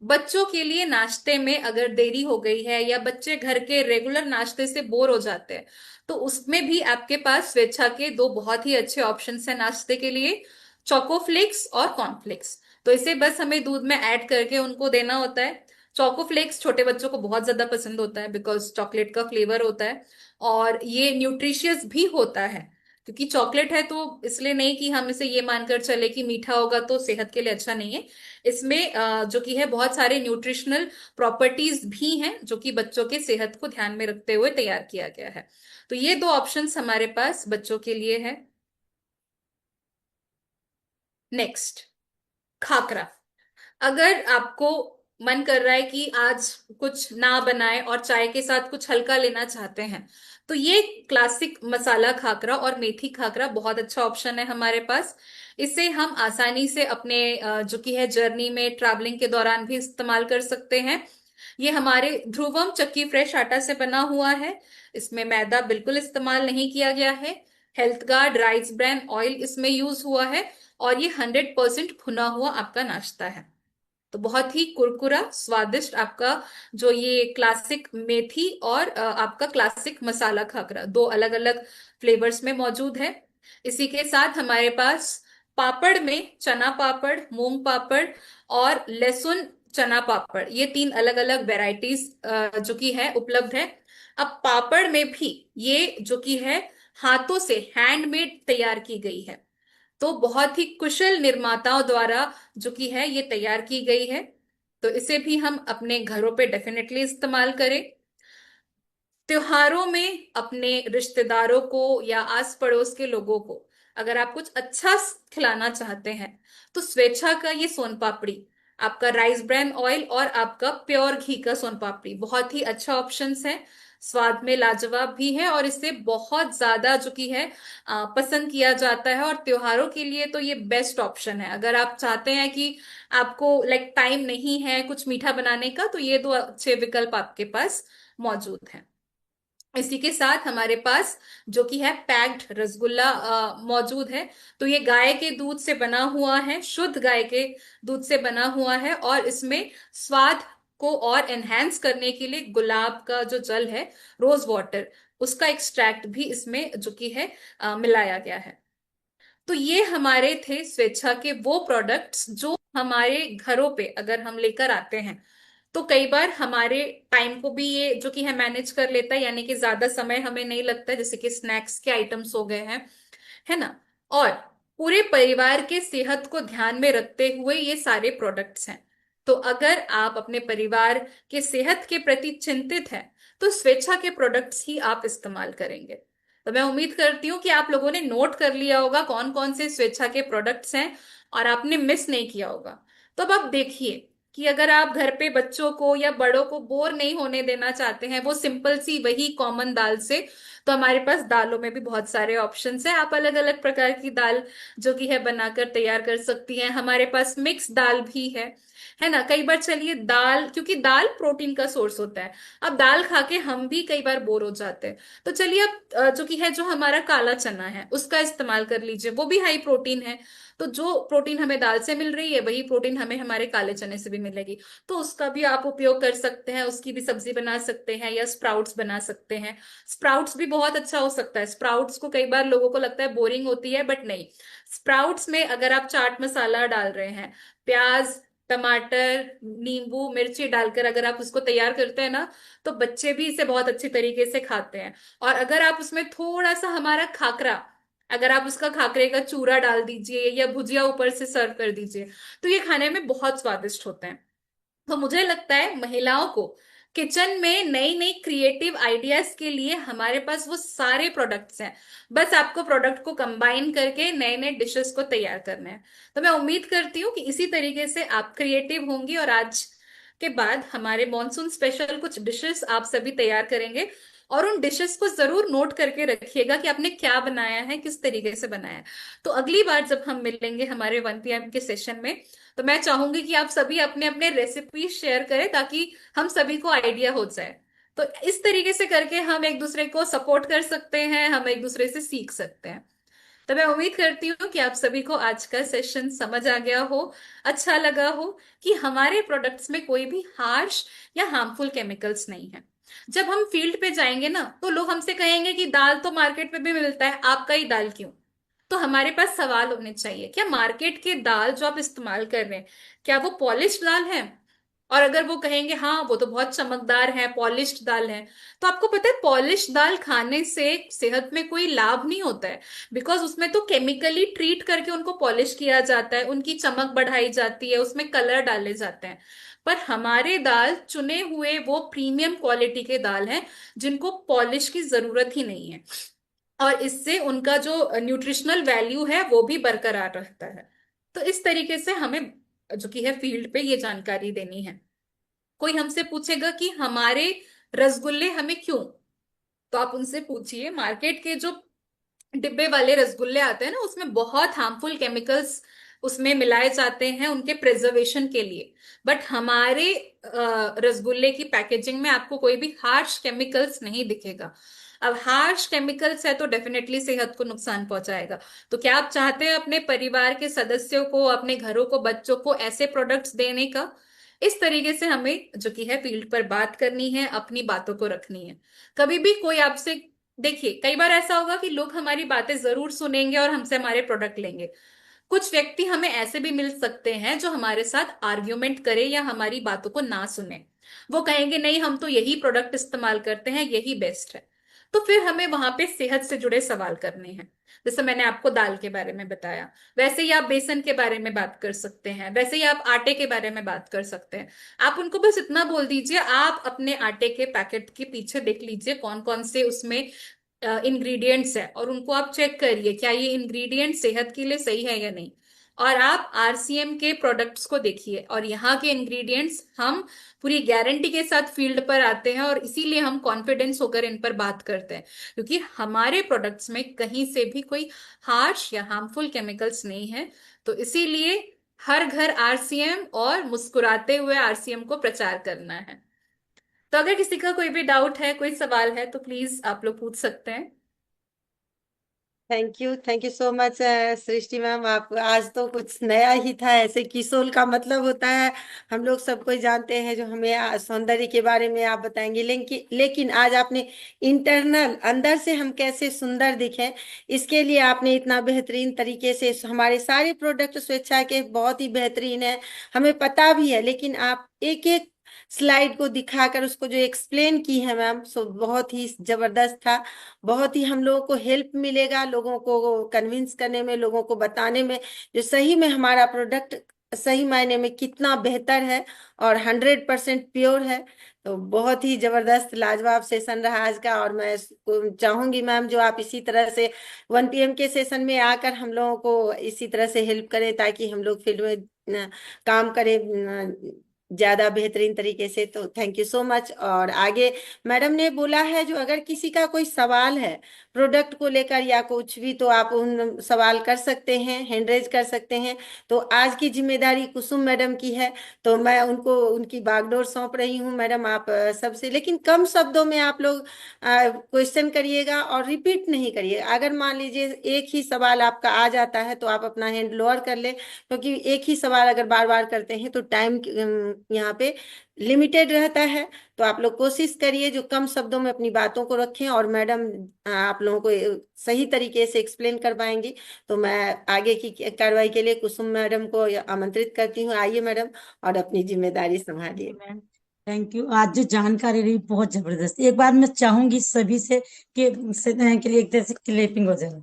बच्चों के लिए नाश्ते में अगर देरी हो गई है, या बच्चे घर के रेगुलर नाश्ते से बोर हो जाते हैं, तो उसमें भी आपके पास स्वेच्छा के दो बहुत ही अच्छे ऑप्शंस हैं नाश्ते के लिए, चोको फ्लेक्स और कॉर्नफ्लेक्स। तो इसे बस हमें दूध में ऐड करके उनको देना होता है। चोको फ्लेक्स छोटे बच्चों को बहुत ज्यादा पसंद होता है, बिकॉज चॉकलेट का फ्लेवर होता है, और ये न्यूट्रिशियस भी होता है, क्योंकि चॉकलेट है। तो इसलिए नहीं कि हम इसे ये मानकर चले कि मीठा होगा तो सेहत के लिए अच्छा नहीं है। इसमें जो कि है बहुत सारे न्यूट्रिशनल प्रॉपर्टीज भी हैं, जो कि बच्चों के सेहत को ध्यान में रखते हुए तैयार किया गया है। तो ये दो ऑप्शंस हमारे पास बच्चों के लिए है। नेक्स्ट, खाकरा। अगर आपको मन कर रहा है कि आज कुछ ना बनाए और चाय के साथ कुछ हल्का लेना चाहते हैं, तो ये क्लासिक मसाला खाकरा और मेथी खाकरा बहुत अच्छा ऑप्शन है हमारे पास। इसे हम आसानी से अपने जो कि है जर्नी में ट्रैवलिंग के दौरान भी इस्तेमाल कर सकते हैं। ये हमारे ध्रुवम चक्की फ्रेश आटा से बना हुआ है, इसमें मैदा बिल्कुल इस्तेमाल नहीं किया गया है। Health Guard rice bran oil इसमें यूज हुआ है, और ये 100% भुना हुआ आपका नाश्ता है। तो बहुत ही कुरकुरा स्वादिष्ट आपका जो ये क्लासिक मेथी और आपका क्लासिक मसाला खाकरा, दो अलग अलग फ्लेवर्स में मौजूद है। इसी के साथ हमारे पास पापड़ में चना पापड़, मूंग पापड़ और लहसुन चना पापड़, ये तीन अलग अलग वेराइटीज जो कि है उपलब्ध है। अब पापड़ में भी ये जो कि है हाथों से हैंडमेड तैयार की गई है, तो बहुत ही कुशल निर्माताओं द्वारा जो कि है ये तैयार की गई है। तो इसे भी हम अपने घरों पे डेफिनेटली इस्तेमाल करें। त्योहारों में अपने रिश्तेदारों को या आस पड़ोस के लोगों को अगर आप कुछ अच्छा खिलाना चाहते हैं, तो स्वेच्छा का ये सोन पापड़ी, आपका राइस ब्रान ऑयल और आपका प्योर घी का सोन पापड़ी बहुत ही अच्छा ऑप्शंस है। स्वाद में लाजवाब भी है और इससे बहुत ज्यादा जो कि है पसंद किया जाता है। और त्योहारों के लिए तो ये बेस्ट ऑप्शन है। अगर आप चाहते हैं कि आपको लाइक टाइम नहीं है कुछ मीठा बनाने का, तो ये दो अच्छे विकल्प आपके पास मौजूद हैं। इसी के साथ हमारे पास जो कि है पैक्ड रसगुल्ला मौजूद है। तो ये गाय के दूध से बना हुआ है, शुद्ध गाय के दूध से बना हुआ है, और इसमें स्वाद को और एनहेंस करने के लिए गुलाब का जो जल है, रोज वाटर, उसका एक्सट्रैक्ट भी इसमें जो कि है मिलाया गया है। तो ये हमारे थे स्वेच्छा के वो प्रोडक्ट्स जो हमारे घरों पे अगर हम लेकर आते हैं, तो कई बार हमारे टाइम को भी ये जो कि है मैनेज कर लेता है, यानी कि ज्यादा समय हमें नहीं लगता है, जैसे कि स्नैक्स के आइटम्स हो गए हैं, है ना। और पूरे परिवार के सेहत को ध्यान में रखते हुए ये सारे प्रोडक्ट्स हैं। तो अगर आप अपने परिवार के सेहत के प्रति चिंतित हैं, तो स्वेच्छा के प्रोडक्ट्स ही आप इस्तेमाल करेंगे। तो मैं उम्मीद करती हूँ कि आप लोगों ने नोट कर लिया होगा कौन कौन से स्वेच्छा के प्रोडक्ट्स हैं और आपने मिस नहीं किया होगा। तो अब आप देखिए कि अगर आप घर पे बच्चों को या बड़ों को बोर नहीं होने देना चाहते हैं वो सिंपल सी वही कॉमन दाल से, तो हमारे पास दालों में भी बहुत सारे ऑप्शंस हैं। आप अलग अलग प्रकार की दाल जो कि है बनाकर तैयार कर सकती हैं। हमारे पास मिक्स दाल भी है ना। कई बार चलिए दाल, क्योंकि दाल प्रोटीन का सोर्स होता है, अब दाल खा के हम भी कई बार बोर हो जाते हैं, तो चलिए अब जो कि है जो हमारा काला चना है उसका इस्तेमाल कर लीजिए, वो भी हाई प्रोटीन है। तो जो प्रोटीन हमें दाल से मिल रही है वही प्रोटीन हमें हमारे काले चने से भी मिलेगी, तो उसका भी आप उपयोग कर सकते हैं, उसकी भी सब्जी बना सकते हैं या स्प्राउट्स बना सकते हैं। स्प्राउट्स भी बहुत अच्छा हो सकता है। स्प्राउट्स को कई बार लोगों को लगता है बोरिंग होती है, बट नहीं। स्प्राउट्स में अगर आप चाट मसाला डाल रहे हैं, प्याज, टमाटर, नींबू, मिर्ची डालकर अगर आप उसको तैयार करते हैं ना, तो बच्चे भी इसे बहुत अच्छी तरीके से खाते हैं। और अगर आप उसमें थोड़ा सा हमारा खाकरा, अगर आप उसका खाकरे का चूरा डाल दीजिए या भुजिया ऊपर से सर्व कर दीजिए, तो ये खाने में बहुत स्वादिष्ट होते हैं। तो मुझे लगता है महिलाओं को किचन में नई नई क्रिएटिव आइडियाज के लिए हमारे पास वो सारे प्रोडक्ट्स हैं। बस आपको प्रोडक्ट को कंबाइन करके नए नए डिशेस को तैयार करना है। तो मैं उम्मीद करती हूँ कि इसी तरीके से आप क्रिएटिव होंगी और आज के बाद हमारे मॉनसून स्पेशल कुछ डिशेस आप सभी तैयार करेंगे। और उन डिशेस को जरूर नोट करके रखिएगा कि आपने क्या बनाया है, किस तरीके से बनाया है। तो अगली बार जब हम मिलेंगे हमारे 1 PM के सेशन में, तो मैं चाहूंगी कि आप सभी अपने अपने रेसिपी शेयर करें ताकि हम सभी को आइडिया हो जाए। तो इस तरीके से करके हम एक दूसरे को सपोर्ट कर सकते हैं, हम एक दूसरे से सीख सकते हैं। तो मैं उम्मीद करती हूँ कि आप सभी को आज का सेशन समझ आ गया हो, अच्छा लगा हो कि हमारे प्रोडक्ट्स में कोई भी हार्श या हार्मफुल केमिकल्स नहीं है। जब हम फील्ड पे जाएंगे ना, तो लोग हमसे कहेंगे कि दाल तो मार्केट में भी मिलता है, आपका ही दाल क्यों। तो हमारे पास सवाल होने चाहिए, क्या मार्केट के दाल जो आप इस्तेमाल कर रहे हैं, क्या वो पॉलिश दाल है। और अगर वो कहेंगे हाँ वो तो बहुत चमकदार है, पॉलिश्ड दाल है, तो आपको पता है पॉलिश दाल खाने से सेहत में कोई लाभ नहीं होता है। बिकॉज उसमें तो केमिकली ट्रीट करके उनको पॉलिश किया जाता है, उनकी चमक बढ़ाई जाती है, उसमें कलर डाले जाते हैं। पर हमारे दाल चुने हुए वो प्रीमियम क्वालिटी के दाल हैं जिनको पॉलिश की जरूरत ही नहीं है, और इससे उनका जो न्यूट्रिशनल वैल्यू है वो भी बरकरार रहता है। तो इस तरीके से हमें जो कि है फील्ड पे ये जानकारी देनी है। कोई हमसे पूछेगा कि हमारे रसगुल्ले हमें क्यों, तो आप उनसे पूछिए, मार्केट के जो डिब्बे वाले रसगुल्ले आते हैं ना, उसमें बहुत हार्मफुल केमिकल्स उसमें मिलाए जाते हैं उनके प्रिजर्वेशन के लिए। बट हमारे रसगुल्ले की पैकेजिंग में आपको कोई भी हार्श केमिकल्स नहीं दिखेगा। अब हार्श केमिकल्स है तो डेफिनेटली सेहत को नुकसान पहुंचाएगा। तो क्या आप चाहते हैं अपने परिवार के सदस्यों को, अपने घरों को, बच्चों को ऐसे प्रोडक्ट्स देने का। इस तरीके से हमें जो कि है फील्ड पर बात करनी है, अपनी बातों को रखनी है। कभी भी कोई आपसे देखिए, कई बार ऐसा होगा कि लोग हमारी बातें जरूर सुनेंगे और हमसे हमारे प्रोडक्ट लेंगे। कुछ व्यक्ति हमें ऐसे भी मिल सकते हैं जो हमारे साथ आर्ग्यूमेंट करे या हमारी बातों को ना सुने। वो कहेंगे नहीं, हम तो यही प्रोडक्ट इस्तेमाल करते हैं, यही बेस्ट है। तो फिर हमें वहां पे सेहत से जुड़े सवाल करने हैं। जैसे मैंने आपको दाल के बारे में बताया, वैसे ही आप बेसन के बारे में बात कर सकते हैं, वैसे ही आप आटे के बारे में बात कर सकते हैं। आप उनको बस इतना बोल दीजिए, आप अपने आटे के पैकेट के पीछे देख लीजिए कौन कौन से उसमें इंग्रेडिएंट्स है, और उनको आप चेक करिए क्या ये इंग्रेडिएंट सेहत के लिए सही है या नहीं। और आप आरसीएम के प्रोडक्ट्स को देखिए, और यहाँ के इंग्रेडिएंट्स हम पूरी गारंटी के साथ फील्ड पर आते हैं, और इसीलिए हम कॉन्फिडेंस होकर इन पर बात करते हैं, क्योंकि हमारे प्रोडक्ट्स में कहीं से भी कोई हार्श या हार्मफुल केमिकल्स नहीं है। तो इसीलिए हर घर आरसीएम और मुस्कुराते हुए आरसीएम को प्रचार करना है। तो अगर किसी का कोई भी डाउट है, कोई सवाल है, तो प्लीज आप लोग पूछ सकते हैं। Thank you so much Srishti ma'am. आप आज तो कुछ नया ही था। ऐसे किशोल का मतलब होता है, हम लोग सबको ही जानते हैं, जो हमें सौंदर्य के बारे में आप बताएंगे, लेकिन आज आपने इंटरनल अंदर से हम कैसे सुंदर दिखें, इसके लिए आपने इतना बेहतरीन तरीके से हमारे सारे प्रोडक्ट स्वेच्छा के बहुत ही बेहतरीन है, हमें पता भी है, लेकिन आप एक एक स्लाइड को दिखाकर उसको जो एक्सप्लेन की है मैम, सो बहुत ही जबरदस्त था। बहुत ही हम लोगों को हेल्प मिलेगा लोगों को कन्विंस करने में, लोगों को बताने में, जो सही में हमारा प्रोडक्ट सही मायने में कितना बेहतर है और 100% प्योर है। तो बहुत ही जबरदस्त लाजवाब सेशन रहा आज का, और मैं चाहूंगी मैम जो आप इसी तरह से 1 PM के सेशन में आकर हम लोगों को इसी तरह से हेल्प करें, ताकि हम लोग फील्ड में काम करें ज्यादा बेहतरीन तरीके से। तो थैंक यू सो मच। और आगे मैडम ने बोला है जो अगर किसी का कोई सवाल है प्रोडक्ट को लेकर या कुछ भी, तो आप उन सवाल कर सकते हैं, हैंड रेज कर सकते हैं। तो आज की जिम्मेदारी कुसुम मैडम की है, तो मैं उनको उनकी बागडोर सौंप रही हूँ। मैडम आप सबसे लेकिन कम शब्दों में आप लोग क्वेश्चन करिएगा और रिपीट नहीं करिएगा। अगर मान लीजिए एक ही सवाल आपका आ जाता है तो आप अपना हैंड लोअर कर ले, क्योंकि एक ही सवाल अगर बार बार करते हैं तो टाइम यहाँ पे लिमिटेड रहता है। तो आप लोग कोशिश करिए जो कम शब्दों में अपनी बातों को रखें, और मैडम आप लोगों को सही तरीके से एक्सप्लेन कर पाएंगी। तो मैं आगे की कार्रवाई के लिए कुसुम मैडम को आमंत्रित करती हूँ। आइए मैडम, और अपनी जिम्मेदारी संभालिए। Ma'am thank you. आज जो जानकारी रही बहुत जबरदस्त। एक बार मैं चाहूंगी सभी से कि के लिए एक तरह से क्लैपिंग हो जाए,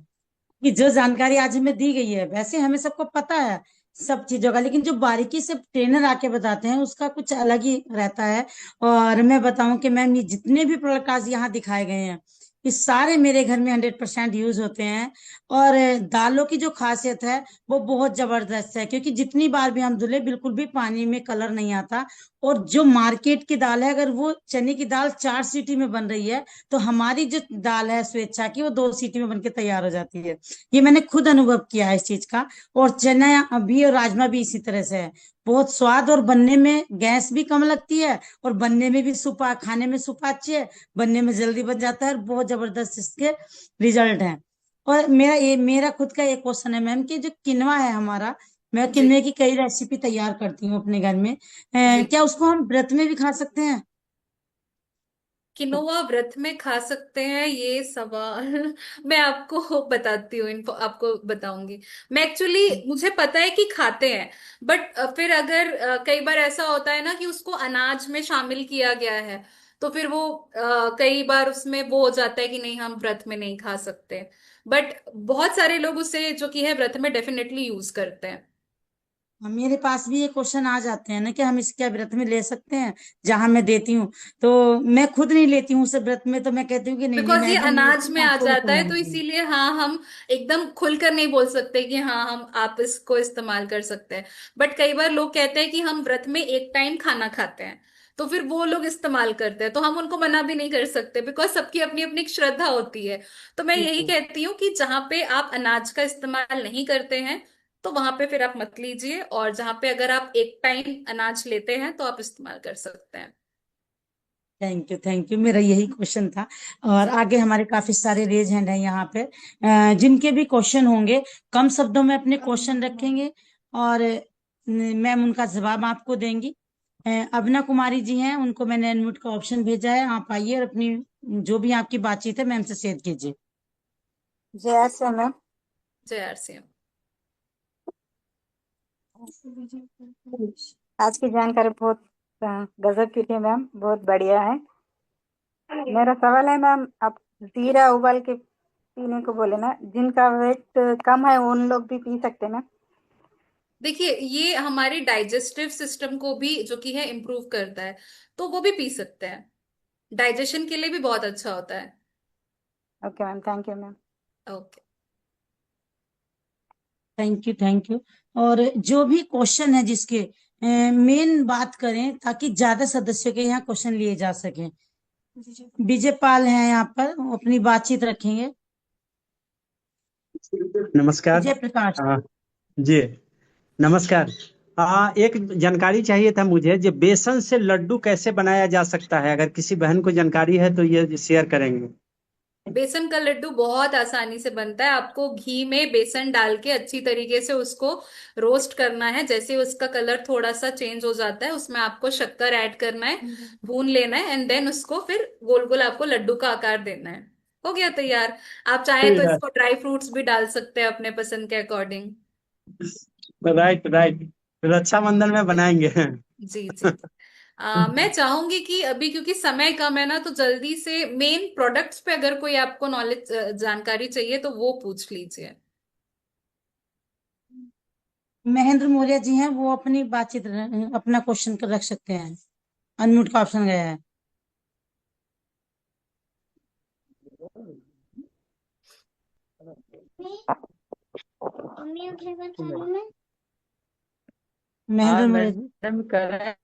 कि जो जानकारी आज हमें दी गई है, वैसे हमें सबको पता है सब चीजों का, लेकिन जो बारीकी से ट्रेनर आके बताते हैं उसका कुछ अलग ही रहता है। और मैं बताऊं कि मैम ये जितने भी प्रोडक्ट आज यहाँ दिखाए गए हैं, ये सारे मेरे घर में 100% यूज होते हैं। और दालों की जो खासियत है वो बहुत जबरदस्त है, क्योंकि जितनी बार भी हम धुले बिल्कुल भी पानी में कलर नहीं आता। और जो मार्केट की दाल है, अगर वो चने की दाल 4 सीटी में बन रही है, तो हमारी जो दाल है स्वेच्छा की, वो 2 सीटी में बनके तैयार हो जाती है। ये मैंने खुद अनुभव किया है इस चीज का। और चना भी और राजमा भी इसी तरह से है। बहुत स्वाद, और बनने में गैस भी कम लगती है, और बनने में भी सुपा, खाने में सुपा अच्छी है, बनने में जल्दी बन जाता है, और बहुत जबरदस्त इसके रिजल्ट हैं। और मेरा खुद का एक क्वेश्चन है मैम, कि जो किनवा है हमारा, मैं जी। किनवे की कई रेसिपी तैयार करती हूँ अपने घर में। जी। क्या उसको हम व्रत में भी खा सकते हैं? किनोवा व्रत में खा सकते हैं, ये सवाल मैं आपको बताती हूँ, इनको आपको बताऊंगी। मैं एक्चुअली, मुझे पता है कि खाते हैं, बट फिर अगर कई बार ऐसा होता है ना कि उसको अनाज में शामिल किया गया है, तो फिर वो कई बार उसमें वो हो जाता है कि नहीं, हम व्रत में नहीं खा सकते। बट बहुत सारे लोग उसे जो कि है व्रत में डेफिनेटली यूज करते हैं। मेरे पास भी ये क्वेश्चन आ जाते हैं ना, कि हम इसके व्रत में ले सकते हैं, जहां मैं देती हूँ। तो मैं खुद नहीं लेती हूँ उसे व्रत में, तो मैं कहती हूँ कि नहीं नहीं, बिकॉज ये मैं भी नहीं अनाज लेती, में आ आपको भी जाता है, तो खिलाऊंगी। इसीलिए हाँ, हम एकदम खुलकर नहीं बोल सकते कि हाँ, हम आप इसको इस्तेमाल कर सकते हैं। बट कई बार लोग कहते हैं कि हम व्रत में एक टाइम खाना खाते हैं, तो फिर वो लोग इस्तेमाल करते हैं, तो हम उनको मना भी नहीं कर सकते, बिकॉज सबकी अपनी अपनी एक श्रद्धा होती है। तो मैं यही बिल्कुल। कहती हूँ कि जहाँ पे आप अनाज का इस्तेमाल नहीं करते हैं, तो वहां पे फिर आप मत लीजिए, और जहाँ पे अगर आप एक टाइम अनाज लेते हैं तो आप इस्तेमाल कर सकते हैं। थैंक यू, मेरा यही क्वेश्चन था। और जी। आगे हमारे काफी सारे रेज हैंड हैं यहाँ पे, जिनके भी क्वेश्चन होंगे, कम शब्दों में अपने क्वेश्चन रखेंगे, और मैम उनका जवाब आपको देंगी। अबना कुमारी जी हैं, उनको मैंने अनम्यूट का ऑप्शन भेजा है, आप आइए और अपनी जो भी आपकी बातचीत है मैम से शेयर कीजिए। जय श्री मैम। जय आरसीएम। आज की जानकारी बहुत गजब की थी मैम, बहुत बढ़िया है। मेरा सवाल है मैम, आप जीरा उबाल के पीने को बोले ना, जिनका वेट कम है उन लोग भी पी सकते हैं ना? देखिए, ये हमारे डाइजेस्टिव सिस्टम को भी जो कि है इम्प्रूव करता है, तो वो भी पी सकते हैं। डाइजेशन के लिए भी बहुत अच्छा होता है। Okay ma'am, thank you ma'am. Okay. Thank you, thank you. और जो भी क्वेश्चन है जिसके मेन बात करें ताकि ज्यादा सदस्यों के यहाँ क्वेश्चन लिए जा सके। विजय पाल हैं यहाँ पर, वो अपनी बातचीत रखेंगे। नमस्कार। जय प्रकाश। आ, जी नमस्कार। एक जानकारी चाहिए था मुझे, जो बेसन से लड्डू कैसे बनाया जा सकता है, अगर किसी बहन को जानकारी है तो ये शेयर करेंगे। बेसन का लड्डू बहुत आसानी से बनता है। आपको घी में बेसन डाल के अच्छी तरीके से उसको रोस्ट करना है। जैसे उसका कलर थोड़ा सा चेंज हो जाता है, उसमें आपको शक्कर ऐड करना है, भून लेना है, एंड देन उसको फिर गोल गोल आपको लड्डू का आकार देना है। हो गया तैयार। आप चाहें तो इसको ड्राई फ्रूट्स भी डाल सकते हैं अपने पसंद के अकॉर्डिंग। राइट राइट, रक्षाबंधन में बनाएंगे। जी जी। मैं चाहूंगी कि अभी क्योंकि समय कम है ना, तो जल्दी से मेन प्रोडक्ट्स पे अगर कोई आपको नॉलेज जानकारी चाहिए तो वो पूछ लीजिए। महेंद्र मौर्य जी हैं, वो अपनी बातचीत अपना क्वेश्चन रख सकते हैं। अनम्यूट का ऑप्शन गया है। महेंद्र हाँ मौर्य जी। मैडम, कह रहे हैं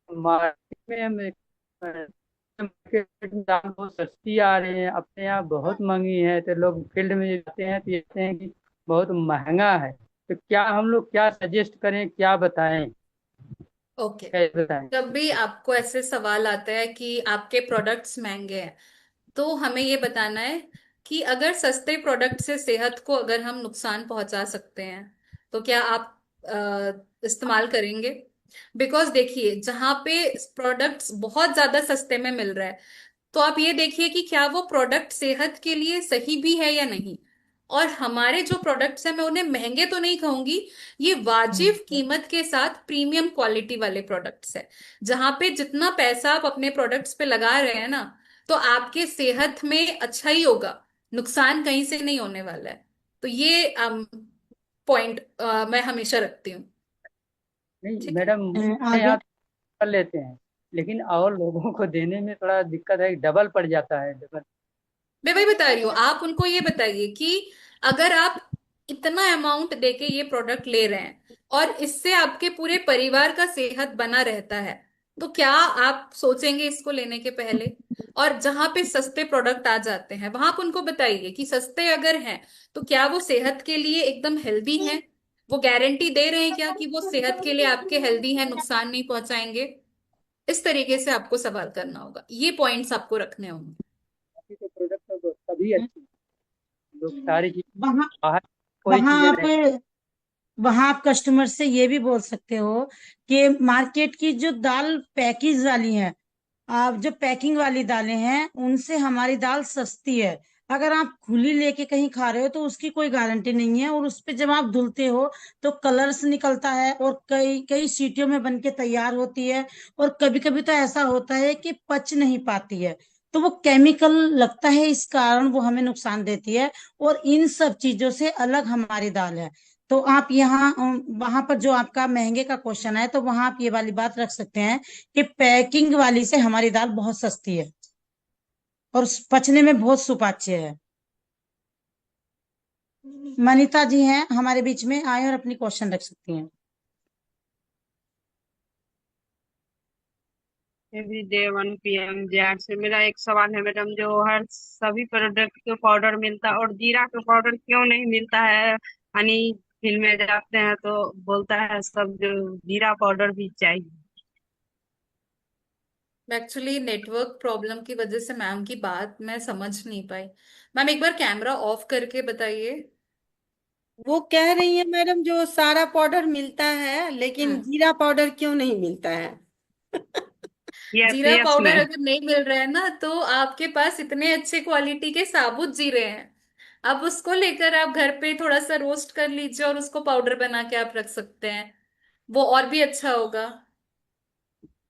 मार्केट में मार्केट में दाम बहुत सस्ती आ रही है, अपने यहाँ बहुत महंगी है, तो लोग फील्ड में जाते हैं तो कहते हैं कि बहुत महंगा है। तो क्या हम लोग क्या सजेस्ट करें, क्या बताएं, ओके। कैसे बताएं? जब भी आपको ऐसे सवाल आता है कि आपके प्रोडक्ट्स महंगे हैं, तो हमें ये बताना है कि अगर सस्ते प्रोडक्ट से सेहत को अगर हम नुकसान पहुंचा सकते हैं, तो क्या आप इस्तेमाल करेंगे? बिकॉज देखिए, जहां पे प्रोडक्ट्स बहुत ज्यादा सस्ते में मिल रहा है, तो आप ये देखिए कि क्या वो प्रोडक्ट सेहत के लिए सही भी है या नहीं। और हमारे जो प्रोडक्ट्स हैं, मैं उन्हें महंगे तो नहीं कहूंगी, ये वाजिब कीमत के साथ प्रीमियम क्वालिटी वाले प्रोडक्ट्स है। जहां पे जितना पैसा आप अपने प्रोडक्ट्स पे लगा रहे हैं ना, तो आपके सेहत में अच्छा ही होगा, नुकसान कहीं से नहीं होने वाला है। तो ये पॉइंट मैं हमेशा रखती हूँ। नहीं ठीक है। मैडम, अपने आगे। यहाँ तो कर लेते हैं, लेकिन और लोगों को देने में थोड़ा दिक्कत है, डबल पड़ जाता है, डबल। मैं वही बता रही हूँ, आप उनको ये बताइए कि अगर आप इतना अमाउंट देके ये प्रोडक्ट ले रहे हैं और इससे आपके पूरे परिवार का सेहत बना रहता है, तो क्या आप सोचेंगे इसको लेने के पहले? और जहां पे सस्ते प्रोडक्ट आ जाते हैं, वहां आप उनको बताइए कि सस्ते अगर हैं, तो क्या वो सेहत के लिए एकदम हेल्दी हैं? वो गारंटी दे रहे हैं क्या कि वो सेहत के लिए आपके हेल्दी हैं, नुकसान नहीं पहुंचाएंगे? इस तरीके से आपको सवाल करना होगा, ये पॉइंट्स आपको रखने होंगे। बाकी तो प्रोडक्ट तो सभी अच्छी हैं। लोग सारी चीज वहाँ बाहर कोई वहाँ चीजें नहीं। आप वहां आप कस्टमर से ये भी बोल सकते हो कि मार्केट की जो दाल पैकेज वाली है, आप जो पैकिंग वाली दालें हैं उनसे हमारी दाल सस्ती है। अगर आप खुली लेके कहीं खा रहे हो तो उसकी कोई गारंटी नहीं है, और उस पे जब आप धुलते हो तो कलर्स निकलता है, और कई कई सीटियों में बन के तैयार होती है। और कभी कभी तो ऐसा होता है कि पच नहीं पाती है, तो वो केमिकल लगता है, इस कारण वो हमें नुकसान देती है। और इन सब चीजों से अलग हमारी दाल है। तो आप यहाँ वहां पर जो आपका महंगे का क्वेश्चन है, तो वहां आप ये वाली बात रख सकते हैं कि पैकिंग वाली से हमारी दाल बहुत सस्ती है और पचने में बहुत सुपाच्य है। मनीता जी हैं हमारे बीच में, आए और अपनी क्वेश्चन रख सकती हैं। एवरीडे 1 PM जैड से मेरा एक सवाल है मैडम, जो हर सभी प्रोडक्ट के पाउडर मिलता है और जीरा का पाउडर क्यों नहीं मिलता है? हनी फिल्म में जाते हैं तो बोलता है सब जो जीरा पाउडर भी चाहिए। एक्चुअली नेटवर्क प्रॉब्लम की वजह से मैम की बात मैं समझ नहीं पाई। मैम एक बार कैमरा ऑफ करके बताइए। वो कह रही है मैडम, जो सारा पाउडर मिलता है लेकिन हम्म। जीरा पाउडर क्यों नहीं मिलता है? यस जीरा यस पाउडर मैम। अगर नहीं मिल रहा है ना, तो आपके पास इतने अच्छे क्वालिटी के साबुत जीरे हैं, आप उसको लेकर आप घर पे थोड़ा सा रोस्ट कर लीजिए और उसको पाउडर बना के आप रख सकते हैं, वो और भी अच्छा होगा।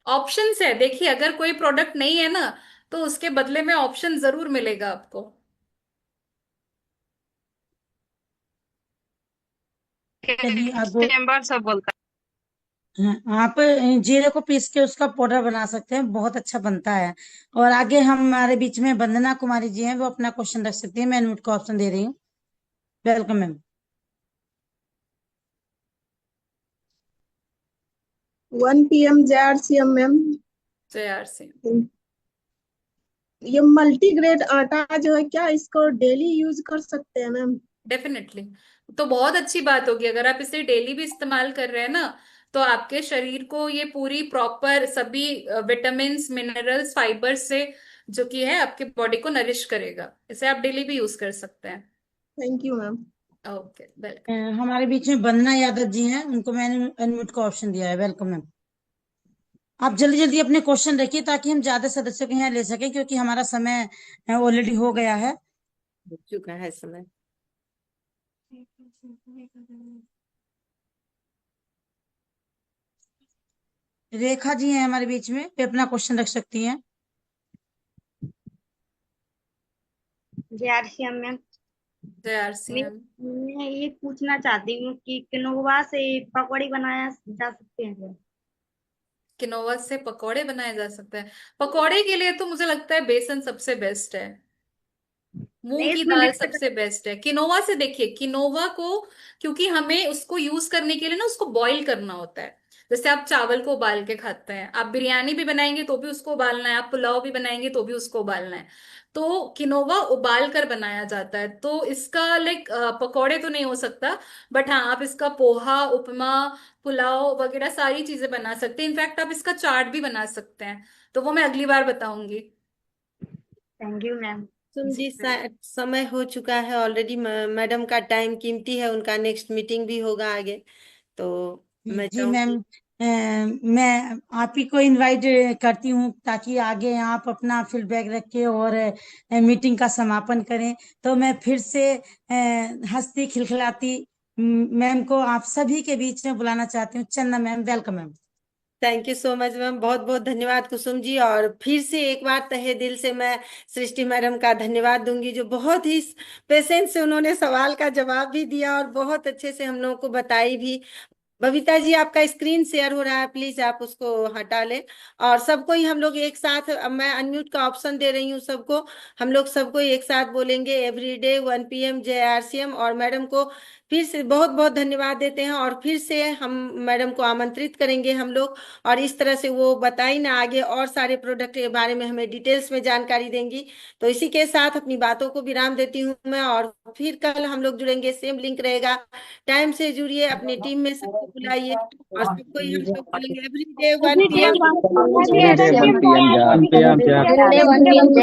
ऑप्शंस है, देखिए अगर कोई प्रोडक्ट नहीं है ना, तो उसके बदले में ऑप्शन जरूर मिलेगा आपको। चलिए अब चेम्बर सब बोलता हाँ, आप जीरे को पीस के उसका पाउडर बना सकते हैं, बहुत अच्छा बनता है। और आगे हमारे बीच में वंदना कुमारी जी हैं, वो अपना क्वेश्चन रख सकती है, मैं अनम्यूट को ऑप्शन दे रही हूँ। Welcome ma'am. 1 PM JRCM ma'am. JR से। ये मल्टीग्रेन आटा जो है, क्या इसको डेली यूज कर सकते हैं मैम? डेफिनेटली, तो बहुत अच्छी बात होगी अगर आप इसे डेली भी इस्तेमाल कर रहे हैं ना, तो आपके शरीर को ये पूरी प्रॉपर सभी विटामिन्स, मिनरल्स, फाइबर से जो कि है आपके बॉडी को नरिश करेगा, इसे आप डेली भी यूज कर सकते हैं। Thank you ma'am. Okay, welcome. हमारे बीच में वंदना यादव जी हैं, उनको मैंने अनम्यूट को ऑप्शन दिया है। Welcome ma'am. आप जल्दी जल्दी अपने क्वेश्चन रखिए ताकि हम ज्यादा सदस्यों के यहाँ ले सकें, क्योंकि हमारा समय ऑलरेडी हो गया है। हो चुका है समय। रेखा जी हैं हमारे बीच में, वे अपना क्वेश्चन रख सकती हैं। JRCM में JR से। मैं ये पूछना चाहती हूँ कि किनोवा से पकौड़ी बनाया जा सकते हैं क्या? किनोवा से पकौड़े बनाए जा सकते हैं? पकौड़े के लिए तो मुझे लगता है बेसन सबसे बेस्ट है, मूंग नहीं, की इसमें दाल दिक्कत। सबसे बेस्ट है। किनोवा से देखिए, किनोवा को क्योंकि हमें उसको यूज करने के लिए ना उसको बॉईल करना होता है, जैसे आप चावल को उबाल के खाते हैं, आप बिरयानी भी बनाएंगे तो भी उसको उबालना है, आप पुलाव भी बनाएंगे तो भी उसको उबालना है। तो किनोवा उबाल कर बनाया जाता है, तो इसका लाइक पकौड़े तो नहीं हो सकता, बट हाँ आप इसका पोहा, उपमा, पुलाव वगैरह सारी चीजें बना सकते हैं। इनफैक्ट आप इसका चाट भी बना सकते हैं, तो वो मैं अगली बार बताऊंगी। Thank you ma'am. सुन जी जी, समय हो चुका है ऑलरेडी। मैडम का टाइम कीमती है, उनका नेक्स्ट मीटिंग भी होगा आगे। तो मैं जी मैम, चाहूंगी। मैं आप ही को इनवाइट करती हूँ ताकि आगे आप अपना फीडबैक रखें और मीटिंग का समापन करें। तो मैं फिर से हंसती खिलखिलाती मैम को आप सभी के बीच में बुलाना चाहती हूँ। चंदा ma'am, welcome ma'am. Thank you so much ma'am, बहुत बहुत धन्यवाद कुसुम जी। और फिर से एक बार तहे दिल से मैं सृष्टि मैडम का धन्यवाद दूंगी, जो बहुत ही पेशेंस से उन्होंने सवाल का जवाब भी दिया और बहुत अच्छे से हम लोगों को बताई भी। बबीता जी, आपका स्क्रीन शेयर हो रहा है, प्लीज आप उसको हटा लें। और सबको ही हम लोग एक साथ, अब मैं अनम्यूट का ऑप्शन दे रही हूँ सबको, हम लोग सबको एक साथ बोलेंगे एवरीडे 1 PM JRCM। और मैडम को फिर से बहुत बहुत धन्यवाद देते हैं, और फिर से हम मैडम को आमंत्रित करेंगे हम लोग, और इस तरह से वो बताई ना आगे और सारे प्रोडक्ट के बारे में हमें डिटेल्स में जानकारी देंगी। तो इसी के साथ अपनी बातों को विराम देती हूँ मैं, और फिर कल हम लोग जुड़ेंगे, सेम लिंक रहेगा। टाइम से जुड़िए, अपनी टीम में सबको बुलाइए, और सबको ही हम लोग बोलेंगे एवरीडे 1 PM। एवरीडे 1 PM जा। Everyday 1 PM